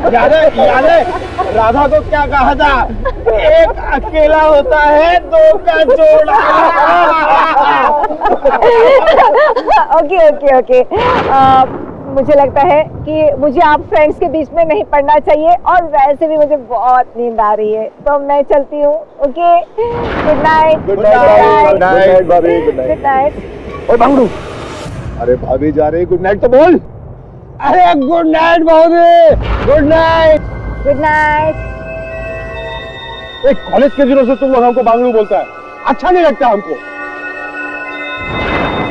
याद है राधा को क्या कहा था? एक अकेला होता है, दो का जोड़ा। Okay okay okay. मुझे लगता है कि मुझे आप फ्रेंड्स के बीच में नहीं पढ़ना चाहिए, और वैसे भी मुझे बहुत नींद आ रही है, तो मैं चलती हूँ। Okay, good night. Good night भाभी। Good night. और भांगड़ू, अरे भाभी जा रही, गुड नाइट तो बोल। अरे गुड नाइट भाभी, गुड नाइट। Good night. एक कॉलेज के दिनों से तुम लोग हमको बांगड़ू बोलता है, अच्छा नहीं लगता हमको।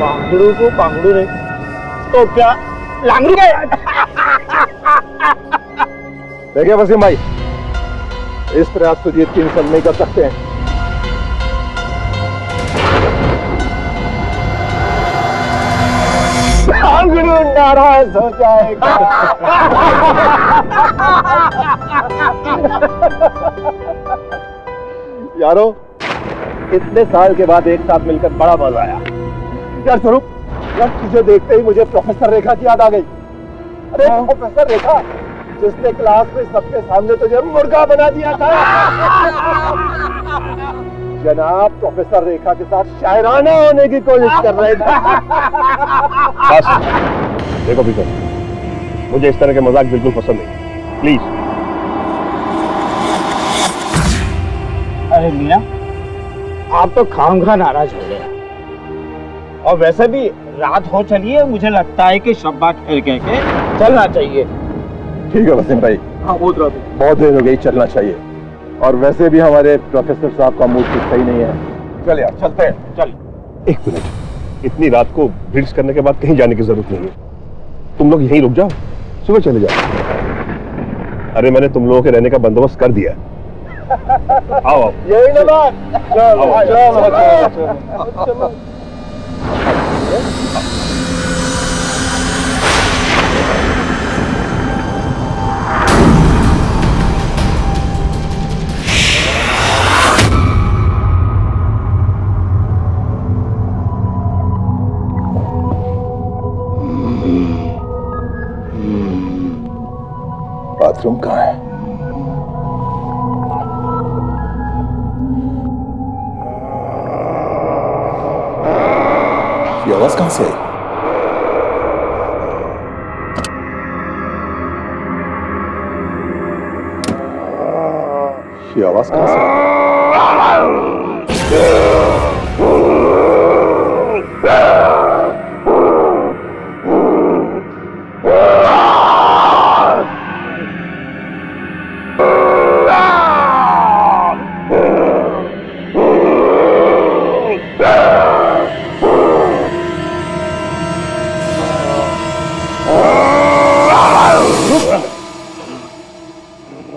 बांगड़ू को बांगड़ू नहीं तो क्या लांगड़ू गए? देखिए वसीम भाई, इस प्रयास को जीत की इंसान नहीं कर सकते हैं। बांगड़ू नाराज हो जाएगा। यारो, इतने साल के बाद एक साथ मिलकर बड़ा मजा आया। यार स्वरूप, यार तुझे देखते ही मुझे प्रोफेसर रेखा की याद आ गई। अरे प्रोफेसर रेखा, जिसने क्लास में सबके सामने तुझे मुर्गा बना दिया था। जनाब प्रोफेसर रेखा के साथ शायराना होने की कोशिश कर रहे थे। बस देखो भी मुझे इस तरह के मजाक बिल्कुल पसंद नहीं, प्लीज। अरे मियां, आप तो खामखा नाराज हो गए। और वैसे भी रात हो चली है, मुझे लगता है कि शब्बा खेल के चलना चाहिए। ठीक है वसीम भाई। हाँ बहुत देर हो गई, चलना चाहिए। और वैसे भी हमारे प्रोफेसर साहब का मूड कुछ सही नहीं है। चल यार चलते हैं। चल। एक मिनट, इतनी रात को ड्रिंक्स करने के बाद कहीं जाने की जरूरत नहीं है। तुम लोग यहीं रुक जाओ, सुबह चले जाओ। अरे मैंने तुम लोगों के रहने का बंदोबस्त कर दिया। आओ आओ। यही ना बात। चलो। बाथरूम कहाँ है? ये आवाज कहां से आई? ये आवाज कहां से आई?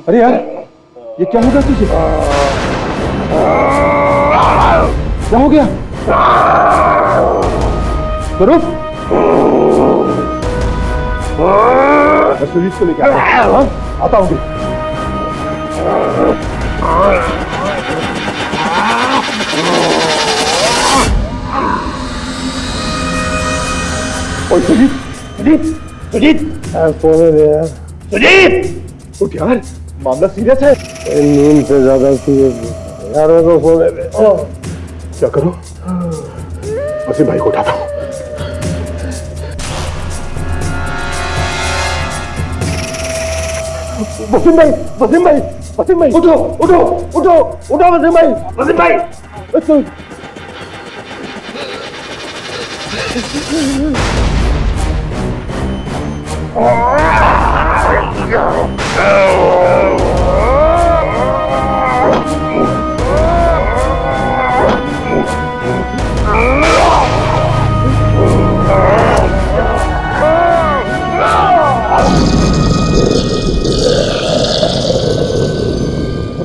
अरे यार, ये क्या होगा तुझे? क्या हो गया? स्वरूप, मैं सुजीत को लेकर आता हूँ। सुजीत, सुजीत, सुजीत, सुजीत, उठ यार, मामला सीरियस है। नींद से ज्यादा सीरियस यार, को सोने दे। क्या करो? वसीम भाई को उठाता हूँ। वसीम भाई, वसीम भाई, वसीम भाई, उठो, उठो, उठो, उठो वसीम भाई, वसीम भाई।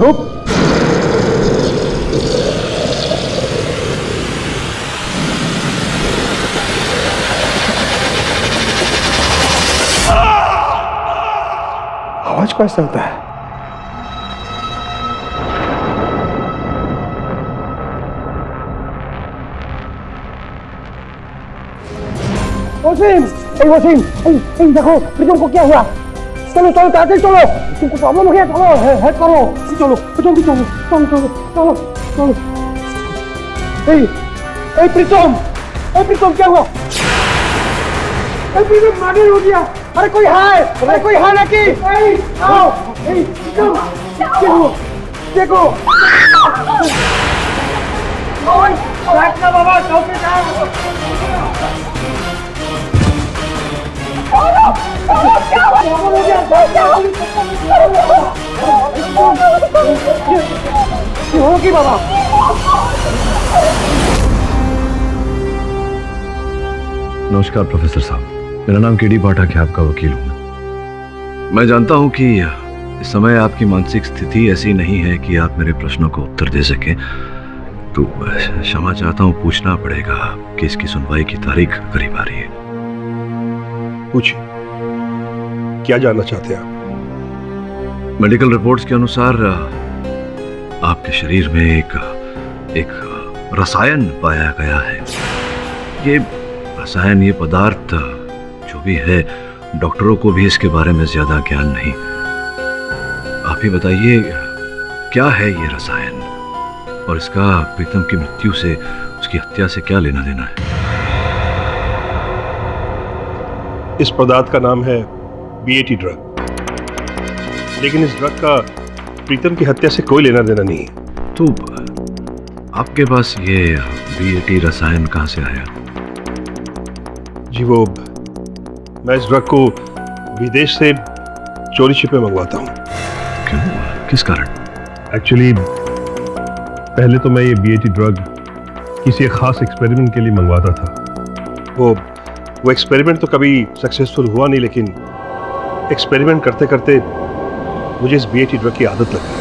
रुक। आवाज कैसा होता है? वसीम, वसीम, देखो प्रीतम को क्या हुआ? चलो चलो ताकि चलो, तुमको प्रॉब्लम हो गया, चलो हेल्प करो, चलो जल्दी चलो चलो चलो चलो चलो। ए प्रीतम, क्या हुआ? प्रीतम मागे हो गया। अरे कोई है, अरे कोई है ना कि? आओ, प्रीतम क्या हुआ? देखो बैठना बाबा, चौके जाओ। होगी बाबा। नमस्कार प्रोफेसर साहब, मेरा नाम केडी पाठक है, आपका वकील हूँ। मैं जानता हूँ कि इस समय आपकी मानसिक स्थिति ऐसी नहीं है कि आप मेरे प्रश्नों को उत्तर दे सकें, तो क्षमा चाहता हूँ, पूछना पड़ेगा कि इसकी सुनवाई की तारीख करीब आ रही है। पूछिए, क्या जानना चाहते हैं आप? मेडिकल रिपोर्ट्स के अनुसार आपके शरीर में एक रसायन पाया गया है। ये रसायन, ये पदार्थ जो भी है, डॉक्टरों को भी इसके बारे में ज्यादा ज्ञान नहीं। आप ही बताइए क्या है ये रसायन और इसका प्रीतम की मृत्यु से, उसकी हत्या से क्या लेना देना है? इस पदार्थ का नाम है BAT ड्रग, लेकिन इस ड्रग का प्रीतम की हत्या से कोई लेना देना नहीं है। तो आपके पास ये BAT रसायन कहाँ से आया? जी वो, मैं इस ड्रग को विदेश से चोरी छिपे मंगवाता हूँ। क्यों, किस कारण? एक्चुअली पहले तो मैं ये BAT ड्रग किसी एक खास एक्सपेरिमेंट के लिए मंगवाता था। वो एक्सपेरिमेंट तो कभी सक्सेसफुल हुआ नहीं, लेकिन एक्सपेरिमेंट करते करते मुझे इस BAT ड्रग की आदत लग गई।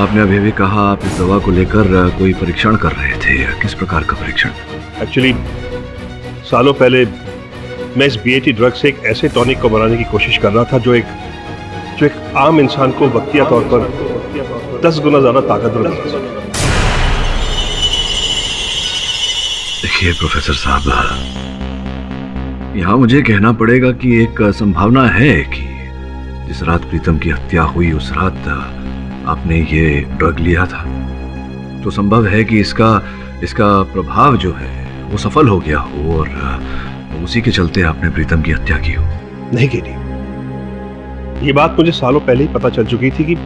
आपने अभी भी कहा आप इस दवा को लेकर कोई परीक्षण कर रहे थे। किस प्रकार का परीक्षण? एक्चुअली सालों पहले मैं इस BAT ड्रग से एक ऐसे टॉनिक को बनाने की कोशिश कर रहा था जो एक आम इंसान को वक्तिया तौर पर 10 गुना ज्यादा ताकतवर बना सके। देखिए प्रोफेसर साहब, यहाँ मुझे कहना पड़ेगा कि एक संभावना है कि जिस रात प्रीतम की हत्या हुई उस रात आपने ये ड्रग लिया था, तो संभव है कि इसका प्रभाव जो है वो सफल हो गया हो और उसी के चलते आपने प्रीतम की हत्या की हो। नहीं केडी, ये बात मुझे सालों पहले ही पता चल चुकी थी कि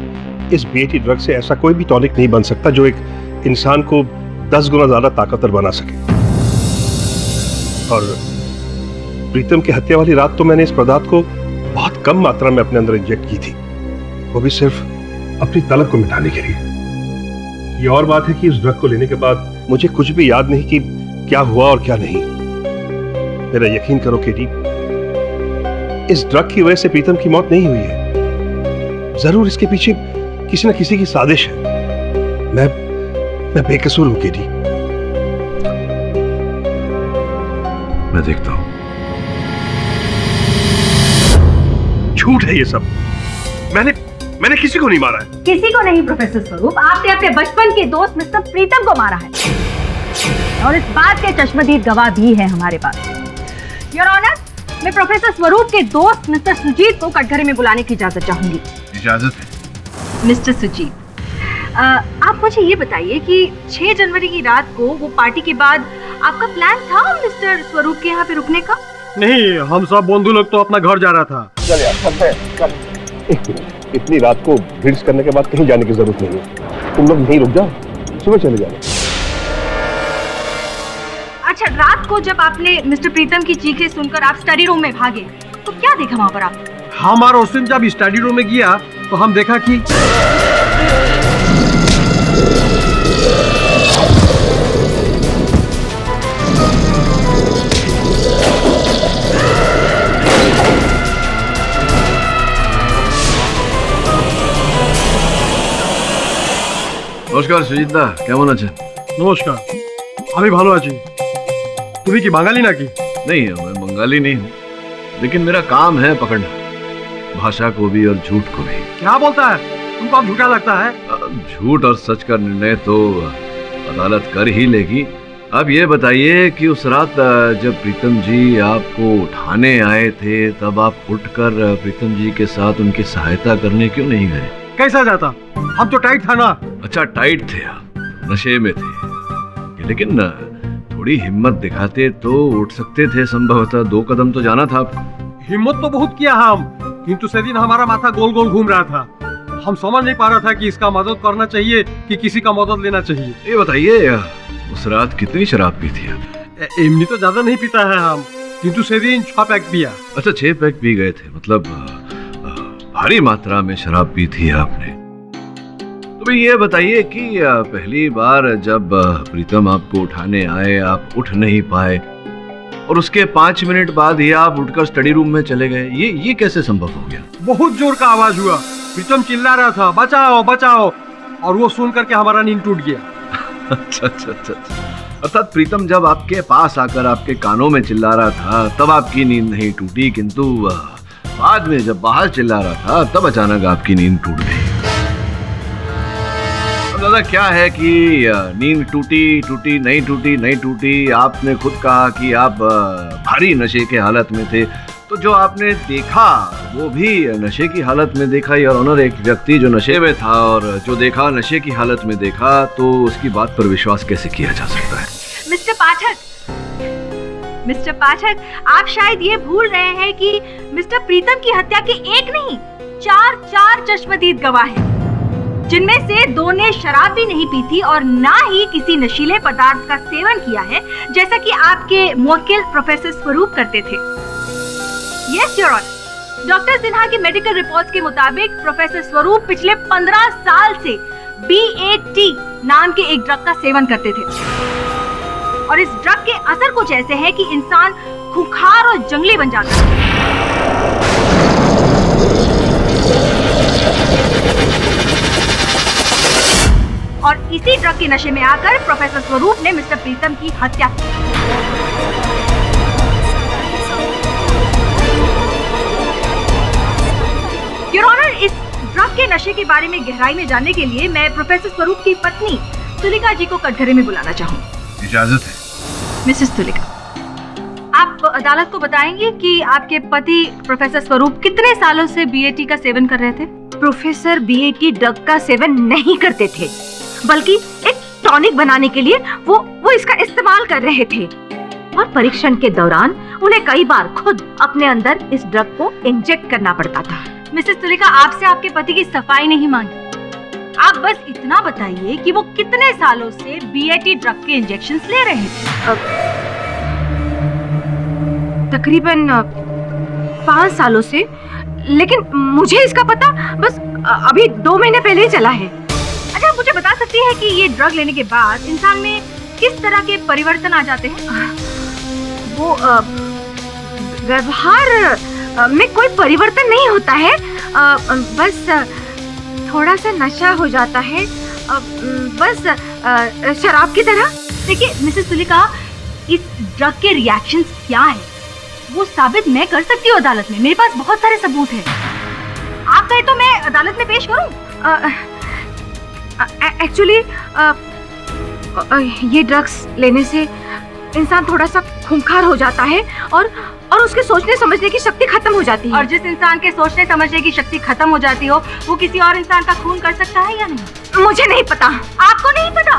इस BAT ड्रग से ऐसा कोई भी टॉनिक नहीं बन सकता जो एक इंसान को 10 गुना ज्यादा ताकतवर बना सके। और प्रीतम की हत्या वाली रात तो मैंने इस पदार्थ को बहुत कम मात्रा में अपने अंदर इंजेक्ट की थी, वो भी सिर्फ अपनी तलब को मिटाने के लिए। ये और बात है कि इस ड्रग को लेने के बाद मुझे कुछ भी याद नहीं कि क्या हुआ और क्या नहीं। मेरा यकीन करो केडी, इस ड्रग की वजह से प्रीतम की मौत नहीं हुई है। जरूर इसके पीछे किसी न किसी की साजिश है। मैं बेकसूर हूं केडी। मैं देखता हूं। झूठ है ये सब। मैंने किसी को नहीं मारा है। किसी को नहीं प्रोफेसर स्वरूप, आपने अपने बचपन के दोस्त मिस्टर प्रीतम को मारा है, और इस बात के चश्मदीद गवाह भी है हमारे पास। योर ऑनर, मैं प्रोफेसर स्वरूप के दोस्त मिस्टर सुजीत को कटघरे में बुलाने की इजाजत चाहूंगी। इजाजत है। मिस्टर सुजीत, आप मुझे ये बताइए कि 6 जनवरी की रात को वो पार्टी के बाद आपका प्लान था मिस्टर स्वरूप के यहाँ पे रुकने का? नहीं, हम सब बंधु लोग तो अपना घर जा रहा था। चल यार, चलते हैं, चल। इतनी रात को ड्रिंक्स करने के बाद कहीं जाने की जरूरत नहीं है। तुम लोग यहीं रुक जाओ, सुबह चले जाना। अच्छा, रात को जब आपने मिस्टर प्रीतम की चीखें सुनकर आप स्टडी रूम में भागे, तो क्या देखा वहाँ पर आप? हम और उस दिन जब स्टडी रूम में गया तो हम देखा कि নমস্কার সুজিত দা, কেমন আছেন? নমস্কার, আমি ভালো আছি। তুমি কি বাঙালি নাকি? नहीं, मैं बंगाली नहीं हूँ, लेकिन मेरा काम है पकड़ना, भाषा को भी और झूठ को भी। क्या बोलता है? तुमको अब झूठा लगता है? झूठ और सच का निर्णय तो अदालत कर ही लेगी, अब ये बताइए कि उस रात जब प्रीतम जी आपको उठाने आए थे, तब आप उठकर प्रीतम जी के साथ उनकी सहायता करने क्यों नहीं गए? कैसा जाता, हम तो टाइट था ना। अच्छा, टाइट थे आप, नशे में थे, लेकिन थोड़ी हिम्मत दिखाते तो उठ सकते थे, संभवतः 2 कदम तो जाना था आपको। हिम्मत तो बहुत किया हम, किंतु से दिन हमारा माथा गोल गोल घूम रहा था। हम समझ नहीं पा रहा था कि इसका मदद करना चाहिए कि किसी का मदद लेना चाहिए। ये बताइए, उस रात कितनी शराब पी थी आप? इमली तो ज्यादा नहीं पीता है हम, किंतु से दिन 6 पैक पिया। अच्छा, 6 पैक पी गए थे, मतलब भारी मात्रा में शराब पी थी आपने। तो ये बताइए कि पहली बार जब प्रीतम आपको उठाने आए, आप उठ नहीं पाए और उसके 5 मिनट बाद ही आप उठकर स्टडी रूम में चले गए, ये कैसे संभव हो गया? बहुत जोर का आवाज हुआ, प्रीतम चिल्ला रहा था बचाओ बचाओ, और वो सुन करके हमारा नींद टूट गया। अच्छा। अर्थात प्रीतम जब आपके पास आकर आपके कानों में चिल्ला रहा था तब आपकी नींद नहीं टूटी, किंतु बाद में जब बाहर चिल्ला रहा था तब अचानक आपकी नींद टूट गई। अब दादा क्या है कि नींद टूटी नहीं टूटी, आपने खुद कहा कि आप भारी नशे के हालत में थे, तो जो आपने देखा वो भी नशे की हालत में देखा। योर ऑनर, एक व्यक्ति जो नशे में था और जो देखा नशे की हालत में देखा, तो उसकी बात पर विश्वास कैसे किया जा सकता है? मिस्टर पाठक, आप शायद ये भूल रहे हैं कि मिस्टर प्रीतम की हत्या के 1 नहीं 4 चश्मदीद गवाह हैं, जिनमें से 2 ने शराब भी नहीं पी थी और ना ही किसी नशीले पदार्थ का सेवन किया है, जैसा कि आपके मुवक्किल प्रोफेसर स्वरूप करते थे। Yes your honour, doctor Sinha की मेडिकल रिपोर्ट्स के मुताबिक प्रोफेसर स्वरूप पिछले 15 साल से BAT नाम के एक ड्रग का सेवन करते थे, और इस ड्रग के असर कुछ ऐसे हैं कि इंसान खूंखार और जंगली बन जाता है। और इसी ड्रग के नशे में आकर प्रोफेसर स्वरूप ने मिस्टर प्रीतम की हत्या की। योर ऑनर, इस ड्रग के नशे के बारे में गहराई में जानने के लिए मैं प्रोफेसर स्वरूप की पत्नी तुलिका जी को कटघरे में बुलाना चाहूंगी। इजाजत है। मिसेस तुलिका, आप अदालत को बताएंगे कि आपके पति प्रोफेसर स्वरूप कितने सालों से BAT का सेवन कर रहे थे? प्रोफेसर BAT ड्रग का सेवन नहीं करते थे, बल्कि एक टॉनिक बनाने के लिए वो इसका इस्तेमाल कर रहे थे, और परीक्षण के दौरान उन्हें कई बार खुद अपने अंदर इस ड्रग को इंजेक्ट करना पड़ता था। मिसेस तुलिका, आपसे आपके पति की सफाई नहीं मांगी, आप बस इतना बताइए कि वो कितने सालों से BAT ड्रग के इंजेक्शंस ले रहे थे? तकरीबन 5 सालों से, लेकिन मुझे इसका पता बस अभी 2 महीने पहले ही चला है। अच्छा, मुझे बता सकती है कि ये ड्रग लेने के बाद इंसान में किस तरह के परिवर्तन आ जाते हैं? वो व्यवहार में कोई परिवर्तन नहीं होता है, बस थोड़ा सा नशा हो जाता है, बस शराब की तरह। देखिए मिसेस तुलिका, इस ड्रग के रिएक्शंस क्या है वो साबित मैं कर सकती हूँ अदालत में, मेरे पास बहुत सारे सबूत हैं। आप कहे तो मैं अदालत में पेश करूँ? एक्चुअली ये ड्रग्स लेने से इंसान थोड़ा सा खूंखार हो जाता है और उसके सोचने समझने की शक्ति खत्म हो जाती है। और जिस इंसान के सोचने समझने की शक्ति खत्म हो जाती हो, वो किसी और इंसान का खून कर सकता है या नहीं? मुझे नहीं पता। आपको नहीं पता?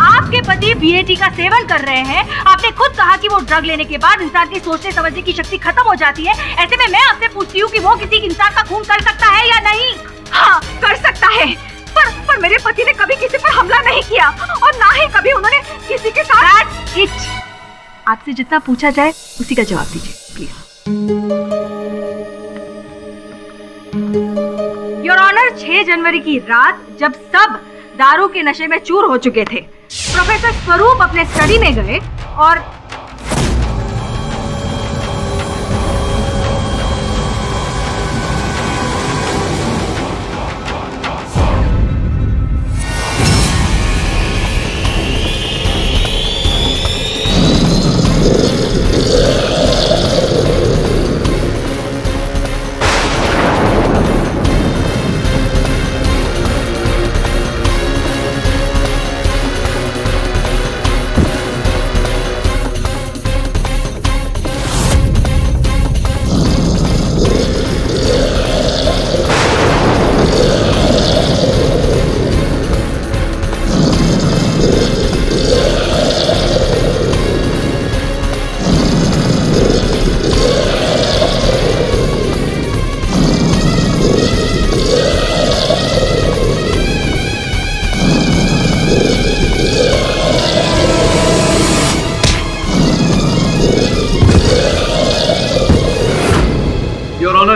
आपके पति BAT का सेवन कर रहे हैं, आपने खुद कहा कि वो ड्रग लेने के बाद इंसान की सोचने समझने की शक्ति खत्म हो जाती है। ऐसे में मैं आपसे पूछती हूँ कि वो किसी इंसान का खून कर सकता है या नहीं? हाँ, कर सकता है, पर मेरे पति ने कभी किसी पर हमला नहीं किया और ना ही कभी उन्होंने किसी के साथ। आपसे जितना पूछा जाए उसी का जवाब दीजिए प्लीज। योर ऑनर, 6 जनवरी की रात जब सब दारू के नशे में चूर हो चुके थे, प्रोफेसर स्वरूप अपने स्टडी में गए और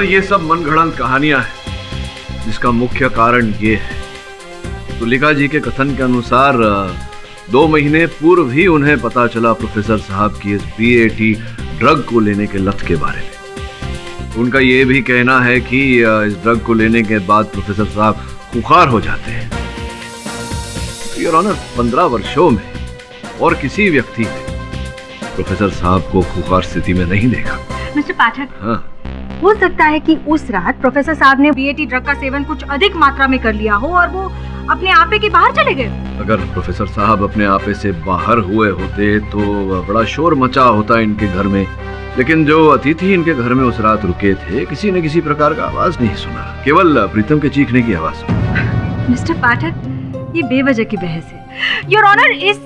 ऑनर, ये सब मनगढ़ंत कहानियां हैं, जिसका मुख्य कारण ये है, तुलिका जी के कथन के अनुसार 2 महीने पूर्व ही उन्हें पता चला प्रोफेसर साहब की इस BAT ड्रग को लेने के लत के बारे में। उनका ये भी कहना है कि इस ड्रग को लेने के बाद प्रोफेसर साहब खुखार हो जाते हैं। योर ऑनर, 15 वर्षों में और किसी व्यक्ति ने प्रोफेसर साहब को खुखार स्थिति में नहीं देखा। मिस्टर पाठक, हाँ, हो सकता है कि उस रात प्रोफेसर साहब ने BAT ड्रग का सेवन कुछ अधिक मात्रा में कर लिया हो और वो अपने आपे के बाहर चले गए। अगर प्रोफेसर साहब अपने आपे से बाहर हुए होते तो बड़ा शोर मचा होता इनके घर में, लेकिन जो अतिथि इनके घर में उस रात रुके थे, किसी न किसी प्रकार का आवाज नहीं सुना, केवल प्रीतम के चीखने की आवाज सुनी। मिस्टर पाठक, ये बेवजह की बहस है। योर ऑनर, इस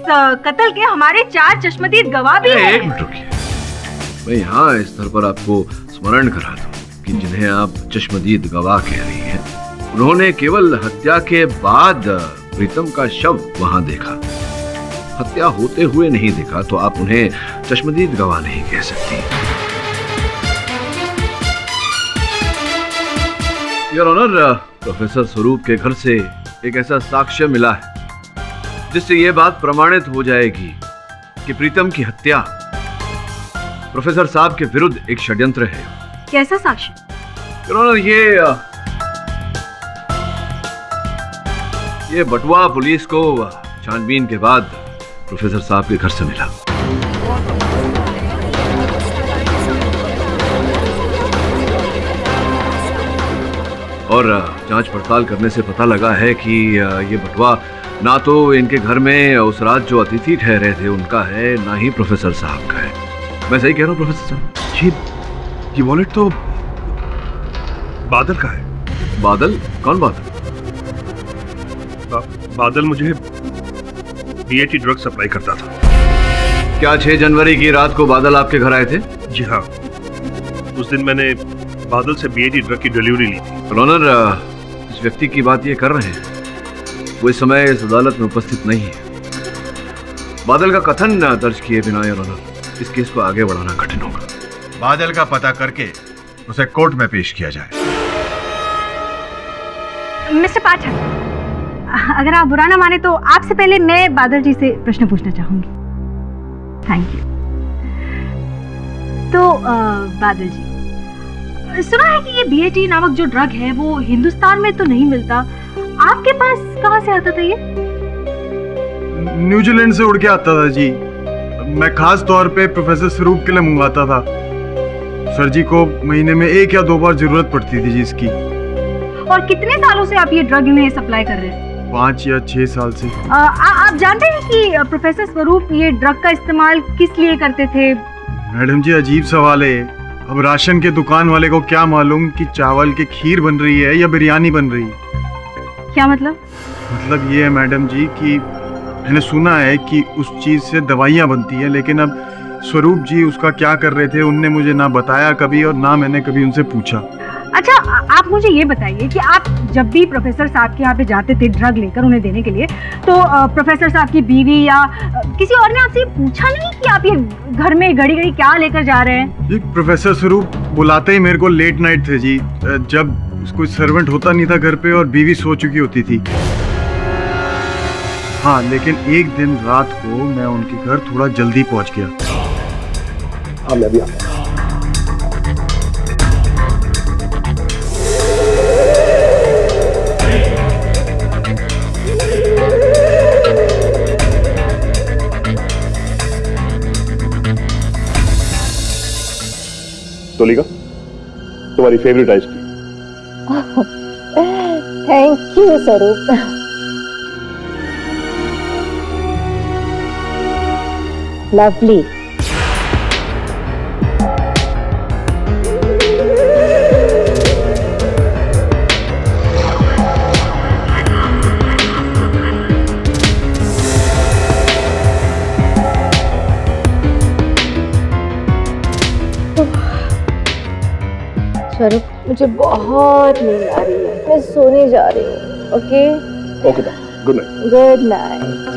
कत्ल के हमारे 4 चश्मदीद गवाह भी हैं। एक मिनट रुकिए, मैं यहाँ इस स्तर पर आपको स्मरण करा दूं कि जिन्हें आप चश्मदीद गवाह कह रही हैं, उन्होंने केवल हत्या के बाद प्रीतम का शव वहां देखा, हत्या होते हुए नहीं देखा, तो आप उन्हें चश्मदीद गवाह नहीं कह सकती। योर ऑनर, प्रोफेसर स्वरूप के घर से एक ऐसा साक्ष्य मिला है जिससे यह बात प्रमाणित हो जाएगी कि प्रीतम की हत्या प्रोफेसर साहब के विरुद्ध एक षड्यंत्र है। कैसा साक्ष्य? योर ऑनर, ये बटुआ पुलिस को छानबीन के बाद प्रोफेसर साहब के घर से मिला। और जांच पड़ताल करने से पता लगा है कि ये बटुआ ना तो इनके घर में उस रात जो अतिथि ठहरे थे उनका है, ना ही प्रोफेसर साहब का है। मैं सही कह रहा हूँ प्रोफेसर साहब? ये वॉलेट तो बादल का है। बादल? कौन बादल? बादल मुझे BAT ड्रग सप्लाई करता था। क्या 6 जनवरी की रात को बादल आपके घर आए थे? जी हाँ, उस दिन मैंने बादल से BAT ड्रग की डिलीवरी ली थी। ऑनर, इस व्यक्ति की बात ये कर रहे हैं, वो इस समय इस अदालत में उपस्थित नहीं है। बादल का कथन दर्ज किए बिना योर ऑनर इस केस को आगे बढ़ाना कठिन होगा। बादल का पता करके उसे कोर्ट में पेश किया जाए। मिस्टर पाठक, अगर आप बुरा ना माने तो आपसे पहले मैं बादल जी से प्रश्न पूछना चाहूंगी। Thank you. तो बादल जी, सुना है कि ये BAT नामक जो ड्रग है वो हिंदुस्तान में तो नहीं मिलता, आपके पास कहाँ से आता था ये? न्यूजीलैंड से उड़ के आता था जी। मैं खास तौर पे प्रोफेसर स्वरूप के लिए मंगवाता था। सर जी को महीने में 1 या 2 बार जरूरत पड़ती थी जी इसकी। और कितने सालों से आप ये ड्रग इन्हें सप्लाई कर रहे हैं? 5 या 6 साल से। आप जानते हैं कि प्रोफेसर स्वरूप ये ड्रग का इस्तेमाल किस लिए करते थे? मैडम जी, अजीब सवाल है। अब राशन के दुकान वाले को क्या मालूम कि चावल की खीर बन रही है या बिरयानी बन रही है? क्या मतलब? मतलब ये है मैडम जी कि मैंने सुना है कि उस चीज से दवाइयाँ बनती है, लेकिन अब स्वरूप जी उसका क्या कर रहे थे उनने मुझे ना बताया कभी, और ना मैंने कभी उनसे पूछा। अच्छा, आप मुझे ये बताइए कि आप जब भी प्रोफेसर साहब के यहाँ पे जाते थे ड्रग लेकर उन्हें देने के लिए, तो प्रोफेसर साहब की बीवी या किसी और ने आपसे पूछा नहीं कि आप ये घर में घड़ी घड़ी क्या लेकर जा रहे हैं? जी, प्रोफेसर स्वरूप बुलाते ही मेरे को लेट नाइट थे जी, जब कोई सर्वेंट होता नहीं था घर पे और बीवी सो चुकी होती थी। हाँ, लेकिन एक दिन रात को मैं उनके घर थोड़ा जल्दी पहुंच गया। हाँ, मैं भी आ गया। तुलिका, तुम्हारी फेवरेट आइसक्रीम। थैंक यू स्वरूप। लवली। स्वरूप, मुझे बहुत नींद आ रही है, मैं सोने जा रही हूँ। Okay? Okay, good night. Good night.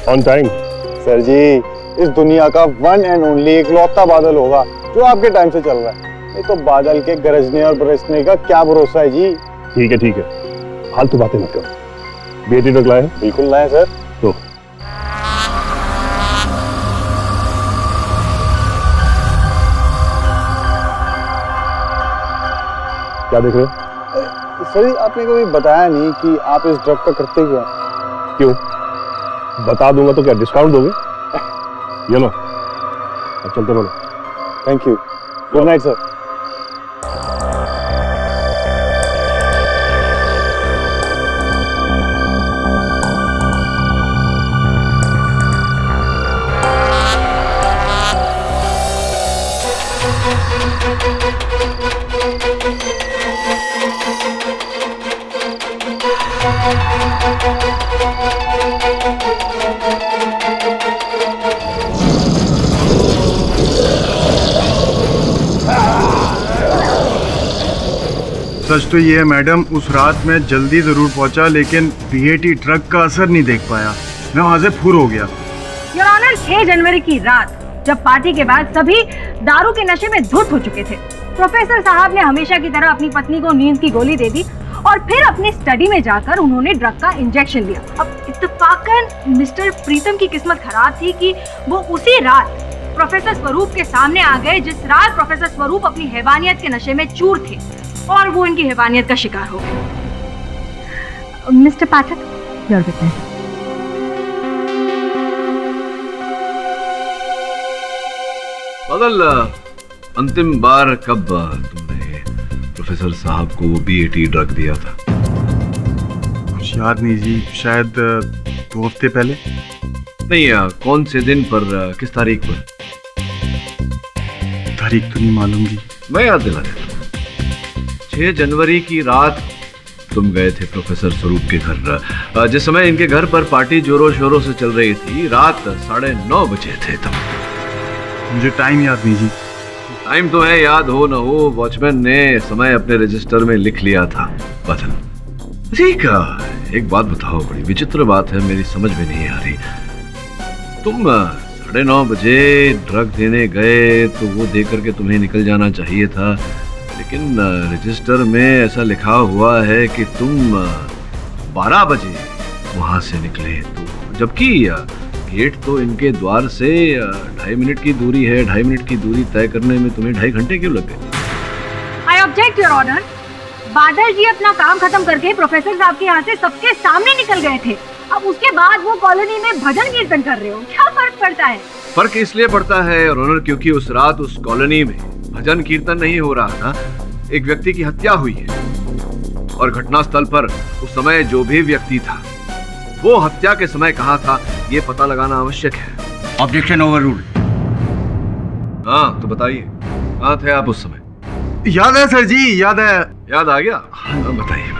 On time. Sir ji, इस दुनिया का वन एंड ओनली इकलौता बादल होगा जो आपके टाइम से चल रहा है। नहीं तो बादल के गरजने और बरसने का क्या भरोसा है जी। ठीक है, फालतू बातें मत करो। बीएटी ड्रग लाए? बिल्कुल लाए सर। तो क्या देख रहे हो? सर जी, आपने कभी बताया नहीं कि आप इस ड्रग का करते क्या? क्यों? बता दूंगा तो क्या डिस्काउंट दोगे? ये लो, अब चलते बनो। Thank you. Good night sir. सच तो ये है मैडम, उस रात मैं जल्दी जरूर पहुंचा लेकिन बीएटी ड्रग का असर नहीं देख पाया। मैं वहां से फुर हो गया। योर ऑनर, 6 जनवरी की रात जब पार्टी के बाद सभी दारू के नशे में धुत हो चुके थे, प्रोफेसर साहब ने हमेशा की तरह अपनी पत्नी को नींद की गोली दे दी और फिर अपनी स्टडी में जाकर उन्होंने ड्रग का इंजेक्शन लिया। अब इत्तेफाकन मिस्टर प्रीतम की किस्मत खराब थी कि वो उसी रात प्रोफेसर स्वरूप के सामने आ गए जिस रात प्रोफेसर स्वरूप अपनी हैवानियत के नशे में चूर थे और वो इनकी हैवानियत का शिकार हो गए। Mister Pathak, your witness. बादल, अंतिम बार कब तुमने प्रोफेसर साहब को बीएटी ड्रग दिया था? कुछ याद नहीं जी, शायद 2 हफ्ते पहले। नहीं, कौन से दिन पर, किस तारीख पर? तारीख तो नहीं मालूम जी। मैं याद दिला देता हूँ। 6 जनवरी की रात तुम गए थे प्रोफेसर स्वरूप के घर। जिस समय इनके घर पर पार्टी जोरों शोरों से चल रही थी, रात 9:30 बजे थे तब। मुझे टाइम याद नहीं जी। टाइम तो है, याद हो न हो, वॉचमैन ने समय अपने रजिस्टर में लिख लिया था। बादल, ठीक है, एक बात बताओ, बड़ी विचित्र बात है, मेरी समझ में नहीं आ रही। तुम 9:30 बजे ड्रग देने गए तो वो दे करके तुम्हें निकल जाना चाहिए था, लेकिन रजिस्टर में ऐसा लिखा हुआ है कि तुम 12 बजे वहां से निकले, तो जबकि गेट तो इनके द्वार से 2.5 मिनट की दूरी है। 2.5 मिनट की दूरी तय करने में तुम्हें 2.5 घंटे क्यों लग गए? I object your honour. Badal ji अपना काम खत्म करके प्रोफेसर साहब के यहाँ से सबके सामने निकल गए थे। अब उसके बाद वो कॉलोनी में भजन कीर्तन कर रहे हो, क्या फर्क पड़ता है? फर्क इसलिए पड़ता है योर ऑनर क्योंकि उस रात उस कॉलोनी में भजन कीर्तन नहीं हो रहा था, एक व्यक्ति की हत्या हुई है और घटनास्थल पर उस समय जो भी व्यक्ति था वो हत्या के समय कहाँ था ये पता लगाना आवश्यक है। Objection overruled. हाँ तो बताइए, कहाँ थे आप उस समय? याद है सर जी, याद है। याद आ गया? बताइए।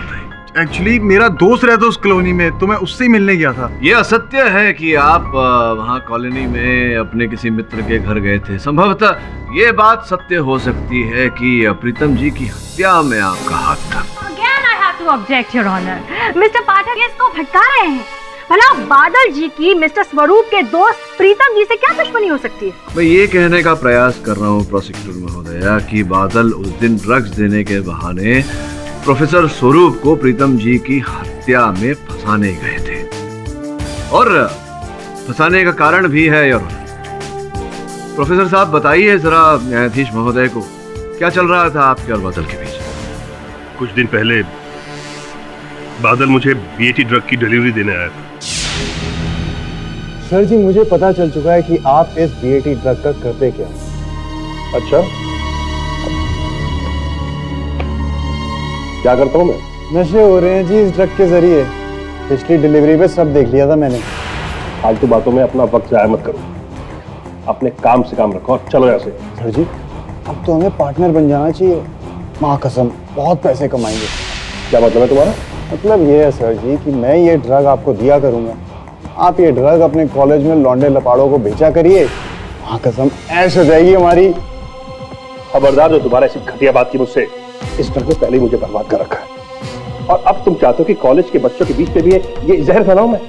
एक्चुअली मेरा दोस्त रहता उस कॉलोनी में, तो मैं उससे ही मिलने गया था। ये असत्य है कि आप वहाँ कॉलोनी में अपने किसी मित्र के घर गए थे। संभवतः ये बात सत्य हो सकती है कि प्रीतम जी की हत्या में आपका हाथ था। Again I have to object, Your Honor. Mister Pathak इसको भटका रहे हैं। भला बादल जी की मिस्टर स्वरूप के दोस्त प्रीतम जी से क्या दुश्मनी हो सकती है? मैं ये कहने का प्रयास कर रहा हूँ प्रोसिक्यूटर महोदया कि बादल उस दिन ड्रग्स देने के बहाने प्रोफेसर स्वरूप को प्रीतम जी की हत्या में फंसाने गए थे, और फंसाने का कारण भी है। और प्रोफेसर साहब बताइए जरा न्यायाधीश महोदय को, क्या चल रहा था आपके और बादल के बीच? कुछ दिन पहले बादल मुझे बीएटी ड्रग की डिलीवरी देने आया था। सर जी, मुझे पता चल चुका है कि आप इस बीएटी ड्रग का करते क्या। अच्छा, क्या करता हूँ मैं? नशे हो रहे हैं जी इस ड्रग के जरिए। पिछली डिलीवरी पे सब देख लिया था मैंने। फालतू बातों में अपना वक्त जाया मत करो, अपने काम से काम रखो और चलो यहाँ से। सर जी, अब तो हमें पार्टनर बन जाना चाहिए। माँ कसम, बहुत पैसे कमाएंगे। क्या मतलब है तुम्हारा? मतलब ये है सर जी कि मैं ये ड्रग आपको दिया करूँगा, आप ये ड्रग अपने कॉलेज में लौंडे लपाड़ों को बेचा करिए। माँ कसम, ऐश हो जाएगी हमारी। खबरदार जो दोबारा ऐसी घटिया बात की मुझसे। इस ड्रग ने पहले ही मुझे बर्बाद कर रखा है और अब तुम चाहते हो कि कॉलेज के बच्चों के बीच में भी ये जहर फैलाऊं मैं?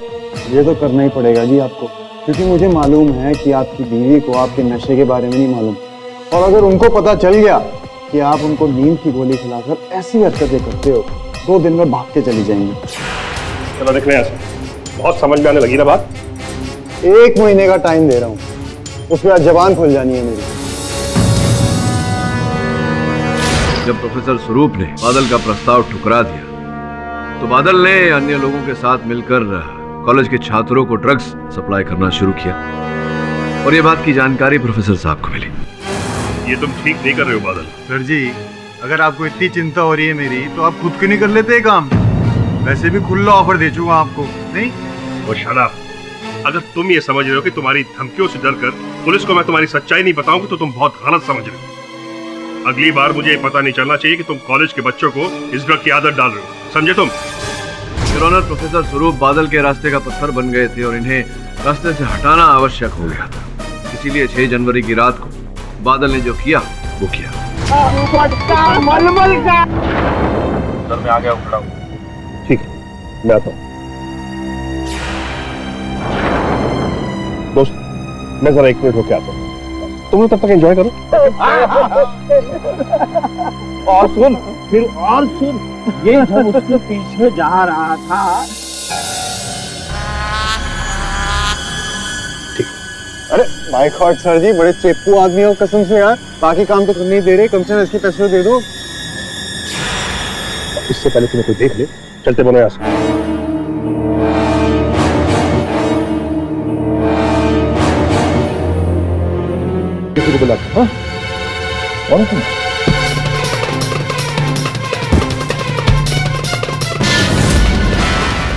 ये तो करना ही पड़ेगा जी आपको, क्योंकि मुझे मालूम है कि आपकी बीवी को आपके नशे के बारे में नहीं मालूम, और अगर उनको पता चल गया कि आप उनको नींद की गोली खिलाकर ऐसी हरकतें करते हो, 2 दिन में भाग के चली जाएंगी। चलो देख रहे हैं, बहुत समझ में आने लगी ना बात। 1 महीने का टाइम दे रहा हूँ, उसके बाद जबान खुल जानी है मेरी। जब प्रोफेसर स्वरूप ने बादल का प्रस्ताव ठुकरा दिया तो बादल ने अन्य लोगों के साथ मिलकर कॉलेज के छात्रों को ड्रग्स सप्लाई करना शुरू किया और ये बात की जानकारी प्रोफेसर साहब को मिली। ये तुम ठीक नहीं कर रहे हो बादल। सर जी, अगर आपको इतनी चिंता हो रही है मेरी, तो आप खुद क्यों नहीं कर लेते काम? वैसे भी खुला ऑफर दे चुका आपको, नहीं? वो शाला, अगर तुम ये समझ रहे हो कि तुम्हारी धमकियों से डरकर पुलिस को मैं तुम्हारी सच्चाई नहीं बताऊंगी तो तुम बहुत गलत समझ रहे हो। अगली बार मुझे ये पता नहीं चलना चाहिए कि तुम कॉलेज के बच्चों को इस ड्रग की आदत डाल रहे हो, समझे तुम? योर ऑनर, प्रोफेसर स्वरूप बादल के रास्ते का पत्थर बन गए थे और इन्हें रास्ते से हटाना आवश्यक हो गया था। इसीलिए 6 जनवरी की रात को बादल ने जो किया वो किया। सर मैं आ गया, खड़ा हूँ। ठीक है, मैं आता हूँ। दोस्त, मैं जरा 1 मिनट होके आता हूँ, तुम लोग तब तक एंजॉय करो। और सुन, फिर और सुन, ये जब उसके पीछे जा रहा था। अरे माय गॉड सर जी, बड़े चेपू आदमी हो कसम से यार। बाकी काम तो करने ही दे रहे, कम से कम इसके पैसे दे दो। इससे पहले तुम्हें कोई देख ले, चलते बनो यहाँ से। किसी को बुलाते? हाँ, कौन तुम?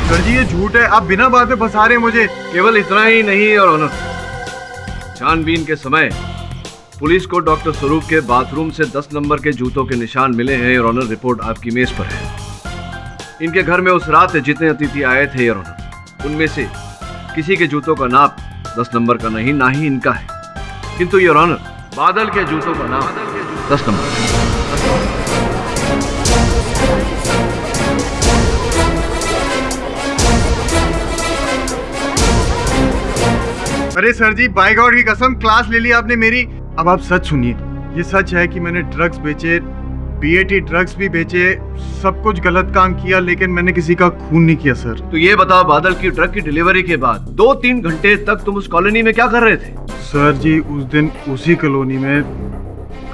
सर जी, ये झूठ है, आप बिना बात में फंसा रहे हैं मुझे। केवल इतना ही नहीं और ऑनर, छानबीन के समय पुलिस को डॉक्टर स्वरूप के बाथरूम से 10 नंबर के जूतों के निशान मिले हैं और ऑनर, रिपोर्ट आपकी मेज पर है। इनके घर में उस रात जितने अतिथि आए थे और ऑनर, उनमें से किसी के जूतों का नाप 10 नंबर का नहीं, ना ही इनका है। किंतु योर ऑनर, बादल के जूतों का नाम 10 नंबर। अरे सर जी, बाय गॉड की कसम, क्लास ले ली आपने मेरी। अब आप सच सुनिए, ये सच है कि मैंने ड्रग्स बेचे, बीएटी ड्रग्स भी बेचे, सब कुछ गलत काम किया, लेकिन मैंने किसी का खून नहीं किया सर। तो ये बताओ, बादल की ड्रग की डिलीवरी के बाद 2-3 घंटे तक तुम उस कॉलोनी में क्या कर रहे थे? सर जी, उस दिन उसी कॉलोनी में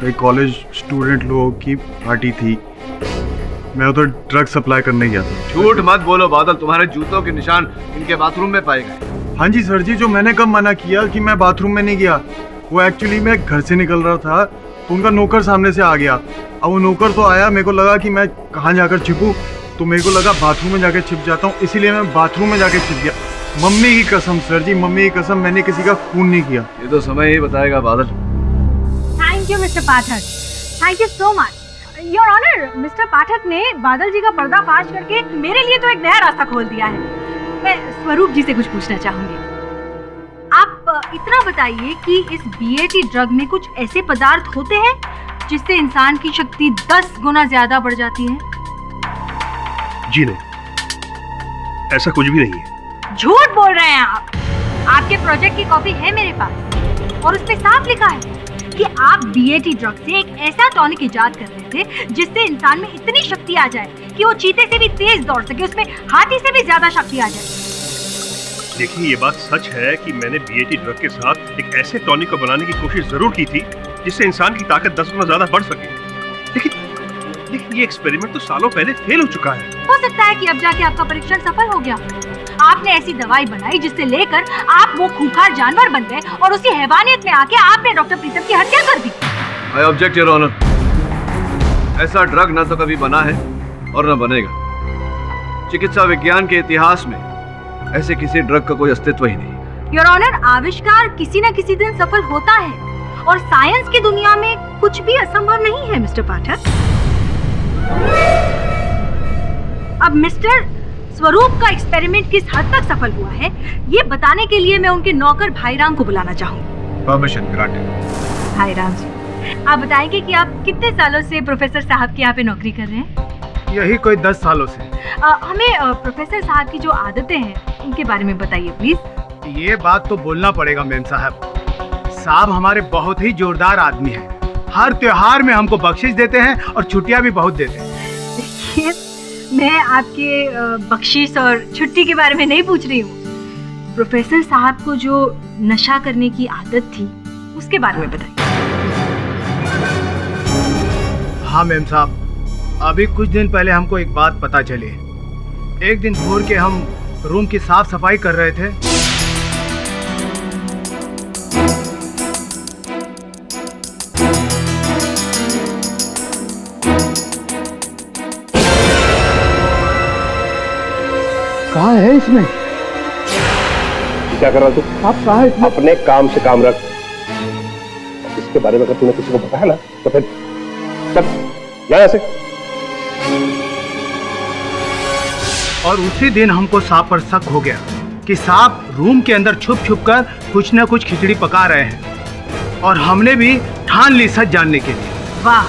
कई कॉलेज स्टूडेंट लोगों की पार्टी थी, मैं उधर ड्रग सप्लाई करने गया था। झूठ मत बोलो बादल, तुम्हारे जूतों के निशान इनके बाथरूम में पाए गए। हाँ जी सर जी, जो मैंने कब मना किया कि मैं बाथरूम में नहीं गया, वो एक्चुअली मैं घर से निकल रहा था तो उनका नौकर सामने से आ गया। अब वो नौकर तो आया, मेरे को लगा कि मैं कहाँ जाकर छिपूं, तो मेरे को लगा बाथरूम में जाकर छिप जाता हूँ, इसीलिए मैं बाथरूम में जाकर छिप गया। मम्मी की कसम सर जी, मम्मी की कसम, मैंने किसी का खून नहीं किया। ये तो समय ही बताएगा Badal. Thank you mister Pathak, thank you so much. Your honour, mister Pathak ने बादल जी का पर्दाफाश करके मेरे लिए तो एक नया रास्ता खोल दिया है। मैं स्वरूप जी से कुछ पूछना चाहूंगी। आप इतना बताइए कि इस बीएटी ड्रग में कुछ ऐसे पदार्थ होते हैं जिससे इंसान की शक्ति 10 गुना ज्यादा बढ़ जाती है? जी नहीं, ऐसा कुछ भी नहीं है। झूठ बोल रहे हैं आप। आपके प्रोजेक्ट की कॉपी है मेरे पास और उसमें साफ लिखा है कि आप बीएटी ड्रग से एक ऐसा टॉनिक इजाद कर रहे थे जिससे इंसान में इतनी शक्ति आ जाए कि वो चीते से भी तेज दौड़ सके, उसमें हाथी से भी ज्यादा शक्ति आ जाए। देखिए, ये बात सच है कि मैंने बीएटी ड्रग के साथ एक ऐसे टॉनिक को बनाने की कोशिश जरूर की थी जिससे इंसान की ताकत 10 गुना ज्यादा बढ़ सके। लेकिन ये एक्सपेरिमेंट तो सालों पहले फेल हो चुका है। हो सकता है कि अब जाके आपका परीक्षण सफल हो गया। आपने ऐसी दवाई बनाई जिससे लेकर आप वो खूंखार जानवर बन गए और उसी हैवानियत में आके आपने डॉक्टर प्रीतम की हत्या कर दी। I object your honour. ऐसा ड्रग न तो कभी बना है और न बनेगा। चिकित्सा विज्ञान के इतिहास में ऐसे किसी ड्रग का कोई अस्तित्व ही नहीं। योर ऑनर, आविष्कार किसी न किसी दिन सफल होता है और साइंस की दुनिया में कुछ भी असंभव नहीं है मिस्टर पाठक। अब मिस्टर स्वरूप का एक्सपेरिमेंट किस हद तक सफल हुआ है, ये बताने के लिए मैं उनके नौकर भाईराम को बुलाना चाहूंगी। Permission granted. भाईराम जी, आप बताएंगे कि आप कितने सालों से प्रोफेसर साहब के यहाँ पे नौकरी कर रहे हैं? यही कोई 10 सालों से। हमें प्रोफेसर साहब की जो आदतें हैं उनके बारे में बताइए प्लीज। ये बात तो बोलना पड़ेगा मेम साहब, साहब हमारे बहुत ही जोरदार आदमी हैं। हर त्योहार में हमको बख्शिश देते हैं और छुट्टियां भी बहुत देते हैं। देखिए, मैं आपके बख्शिश और छुट्टी के बारे में नहीं पूछ रही हूँ। प्रोफेसर साहब को जो नशा करने की आदत थी उसके बारे में बताइए। हाँ मेम साहब, अभी कुछ दिन पहले हमको एक बात पता चली। एक दिन भोर के हम रूम की साफ सफाई कर रहे थे, कहाँ है इसमें? क्या कर रहा तू? आप कहाँ है इसमें? अपने काम से काम रख। इसके बारे में अगर तूने किसी को बताया ना तो फिर चल जा ऐसे। और उसी दिन हमको सांप पर शक हो गया कि सांप रूम के अंदर छुप छुप कर कुछ न कुछ खिचड़ी पका रहे हैं, और हमने भी ठान ली सच जानने के लिए। वाह,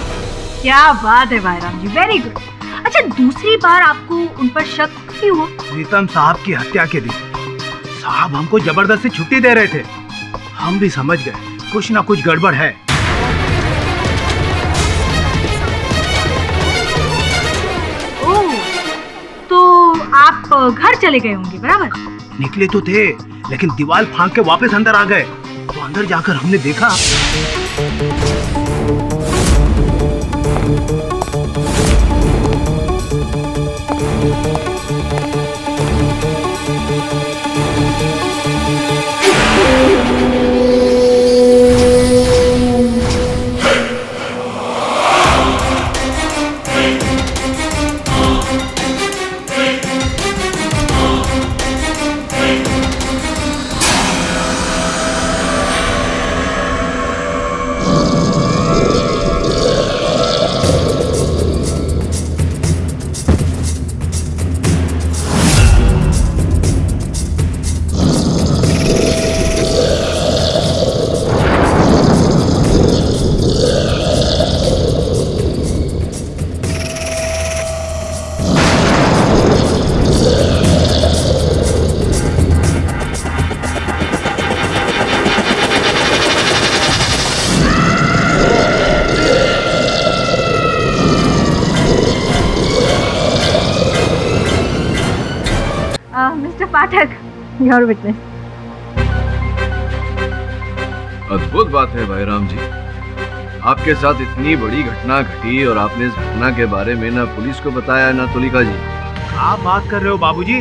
क्या बात है भाईराम जी, वेरी गुड। अच्छा, दूसरी बार आपको उन पर शक क्यों हुआ? प्रीतम साहब की हत्या के दिन साहब हमको जबरदस्ती छुट्टी दे रहे थे। हम भी समझ गए कुछ ना कुछ गड़बड़ है। ओह, तो आप घर चले गए होंगे, बराबर? निकले तो थे, लेकिन दीवार फांक के वापस अंदर आ गए। तो अंदर जाकर हमने देखा मिस्टर पाठक, योर विटनेस। अद्भुत बात है भाईराम जी, आपके साथ इतनी बड़ी घटना घटी और आपने इस घटना के बारे में ना पुलिस को बताया ना तुलिका जी। आप बात कर रहे हो बाबूजी?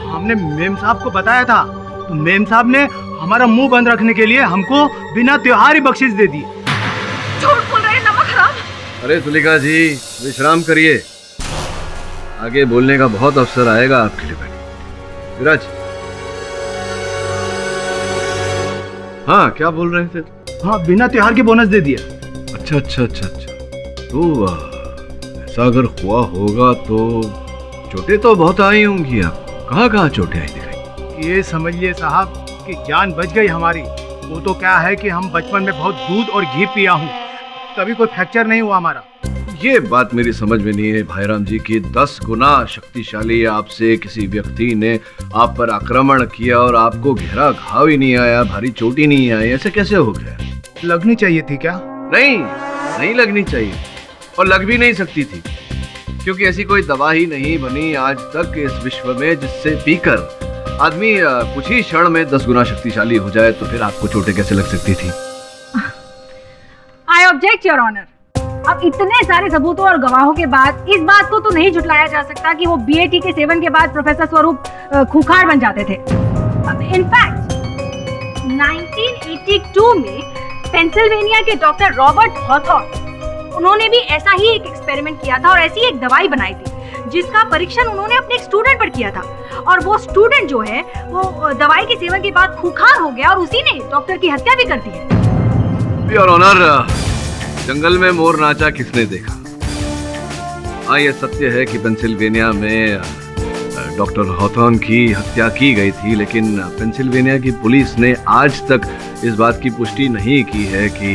हमने मेम साहब को बताया था, तो मेम साहब ने हमारा मुंह बंद रखने के लिए हमको बिना त्योहार ही बख्शिश दे दी। झूठ बोल रहे हैं, नमक हराम। अरे तुलिका जी, विश्राम करिए, आगे बोलने का बहुत अवसर आएगा आपके लिए। विराज, हाँ क्या बोल रहे थे? हाँ, बिना त्योहार के बोनस दे दिया। अच्छा अच्छा अच्छा अच्छा, तो ऐसा अगर हुआ होगा तो चोटें तो बहुत आई होंगी। आप कहाँ चोटें आई दिखाई? ये समझिए साहब कि जान बच गई हमारी। वो तो क्या है कि हम बचपन में बहुत दूध और घी पिया हूँ, कभी कोई फ्रैक्चर नहीं हुआ हमारा। ये बात मेरी समझ में नहीं है भाईराम जी कि 10 गुना शक्तिशाली आपसे किसी व्यक्ति ने आप पर आक्रमण किया और आपको गहरा घाव ही नहीं आया, भारी चोट ही नहीं आई, ऐसे कैसे हो गया? लगनी चाहिए थी क्या? नहीं लगनी चाहिए, और लग भी नहीं सकती थी, क्योंकि ऐसी कोई दवा ही नहीं बनी आज तक इस विश्व में जिससे पीकर आदमी कुछ ही क्षण में 10 गुना शक्तिशाली हो जाए। तो फिर आपको चोटें कैसे लग सकती थी? I object your honour. अब इतने सारे सबूतों और गवाहों के बाद इस बात को तो नहीं झुटलाया जा सकता कि वो बीएटी के सेवन के बाद प्रोफेसर स्वरूप खूंखार बन जाते थे। इनफैक्ट 1982 में पेंसिल्वेनिया के डॉक्टर रॉबर्ट हॉथॉर्न, उन्होंने भी ऐसा ही एक एक्सपेरिमेंट किया था और ऐसी एक दवाई बनाई थी जिसका परीक्षण उन्होंने अपने एक स्टूडेंट पर किया था, और वो स्टूडेंट जो है वो दवाई के सेवन के बाद खूंखार हो गया और उसी ने डॉक्टर की हत्या भी कर दी है। योर ऑनर, जंगल में मोर नाचा किसने देखा? हाँ, यह सत्य है कि पेंसिल्वेनिया में डॉक्टर हॉथॉर्न की हत्या की गई थी, लेकिन पेंसिल्वेनिया की पुलिस ने आज तक इस बात की पुष्टि नहीं की है कि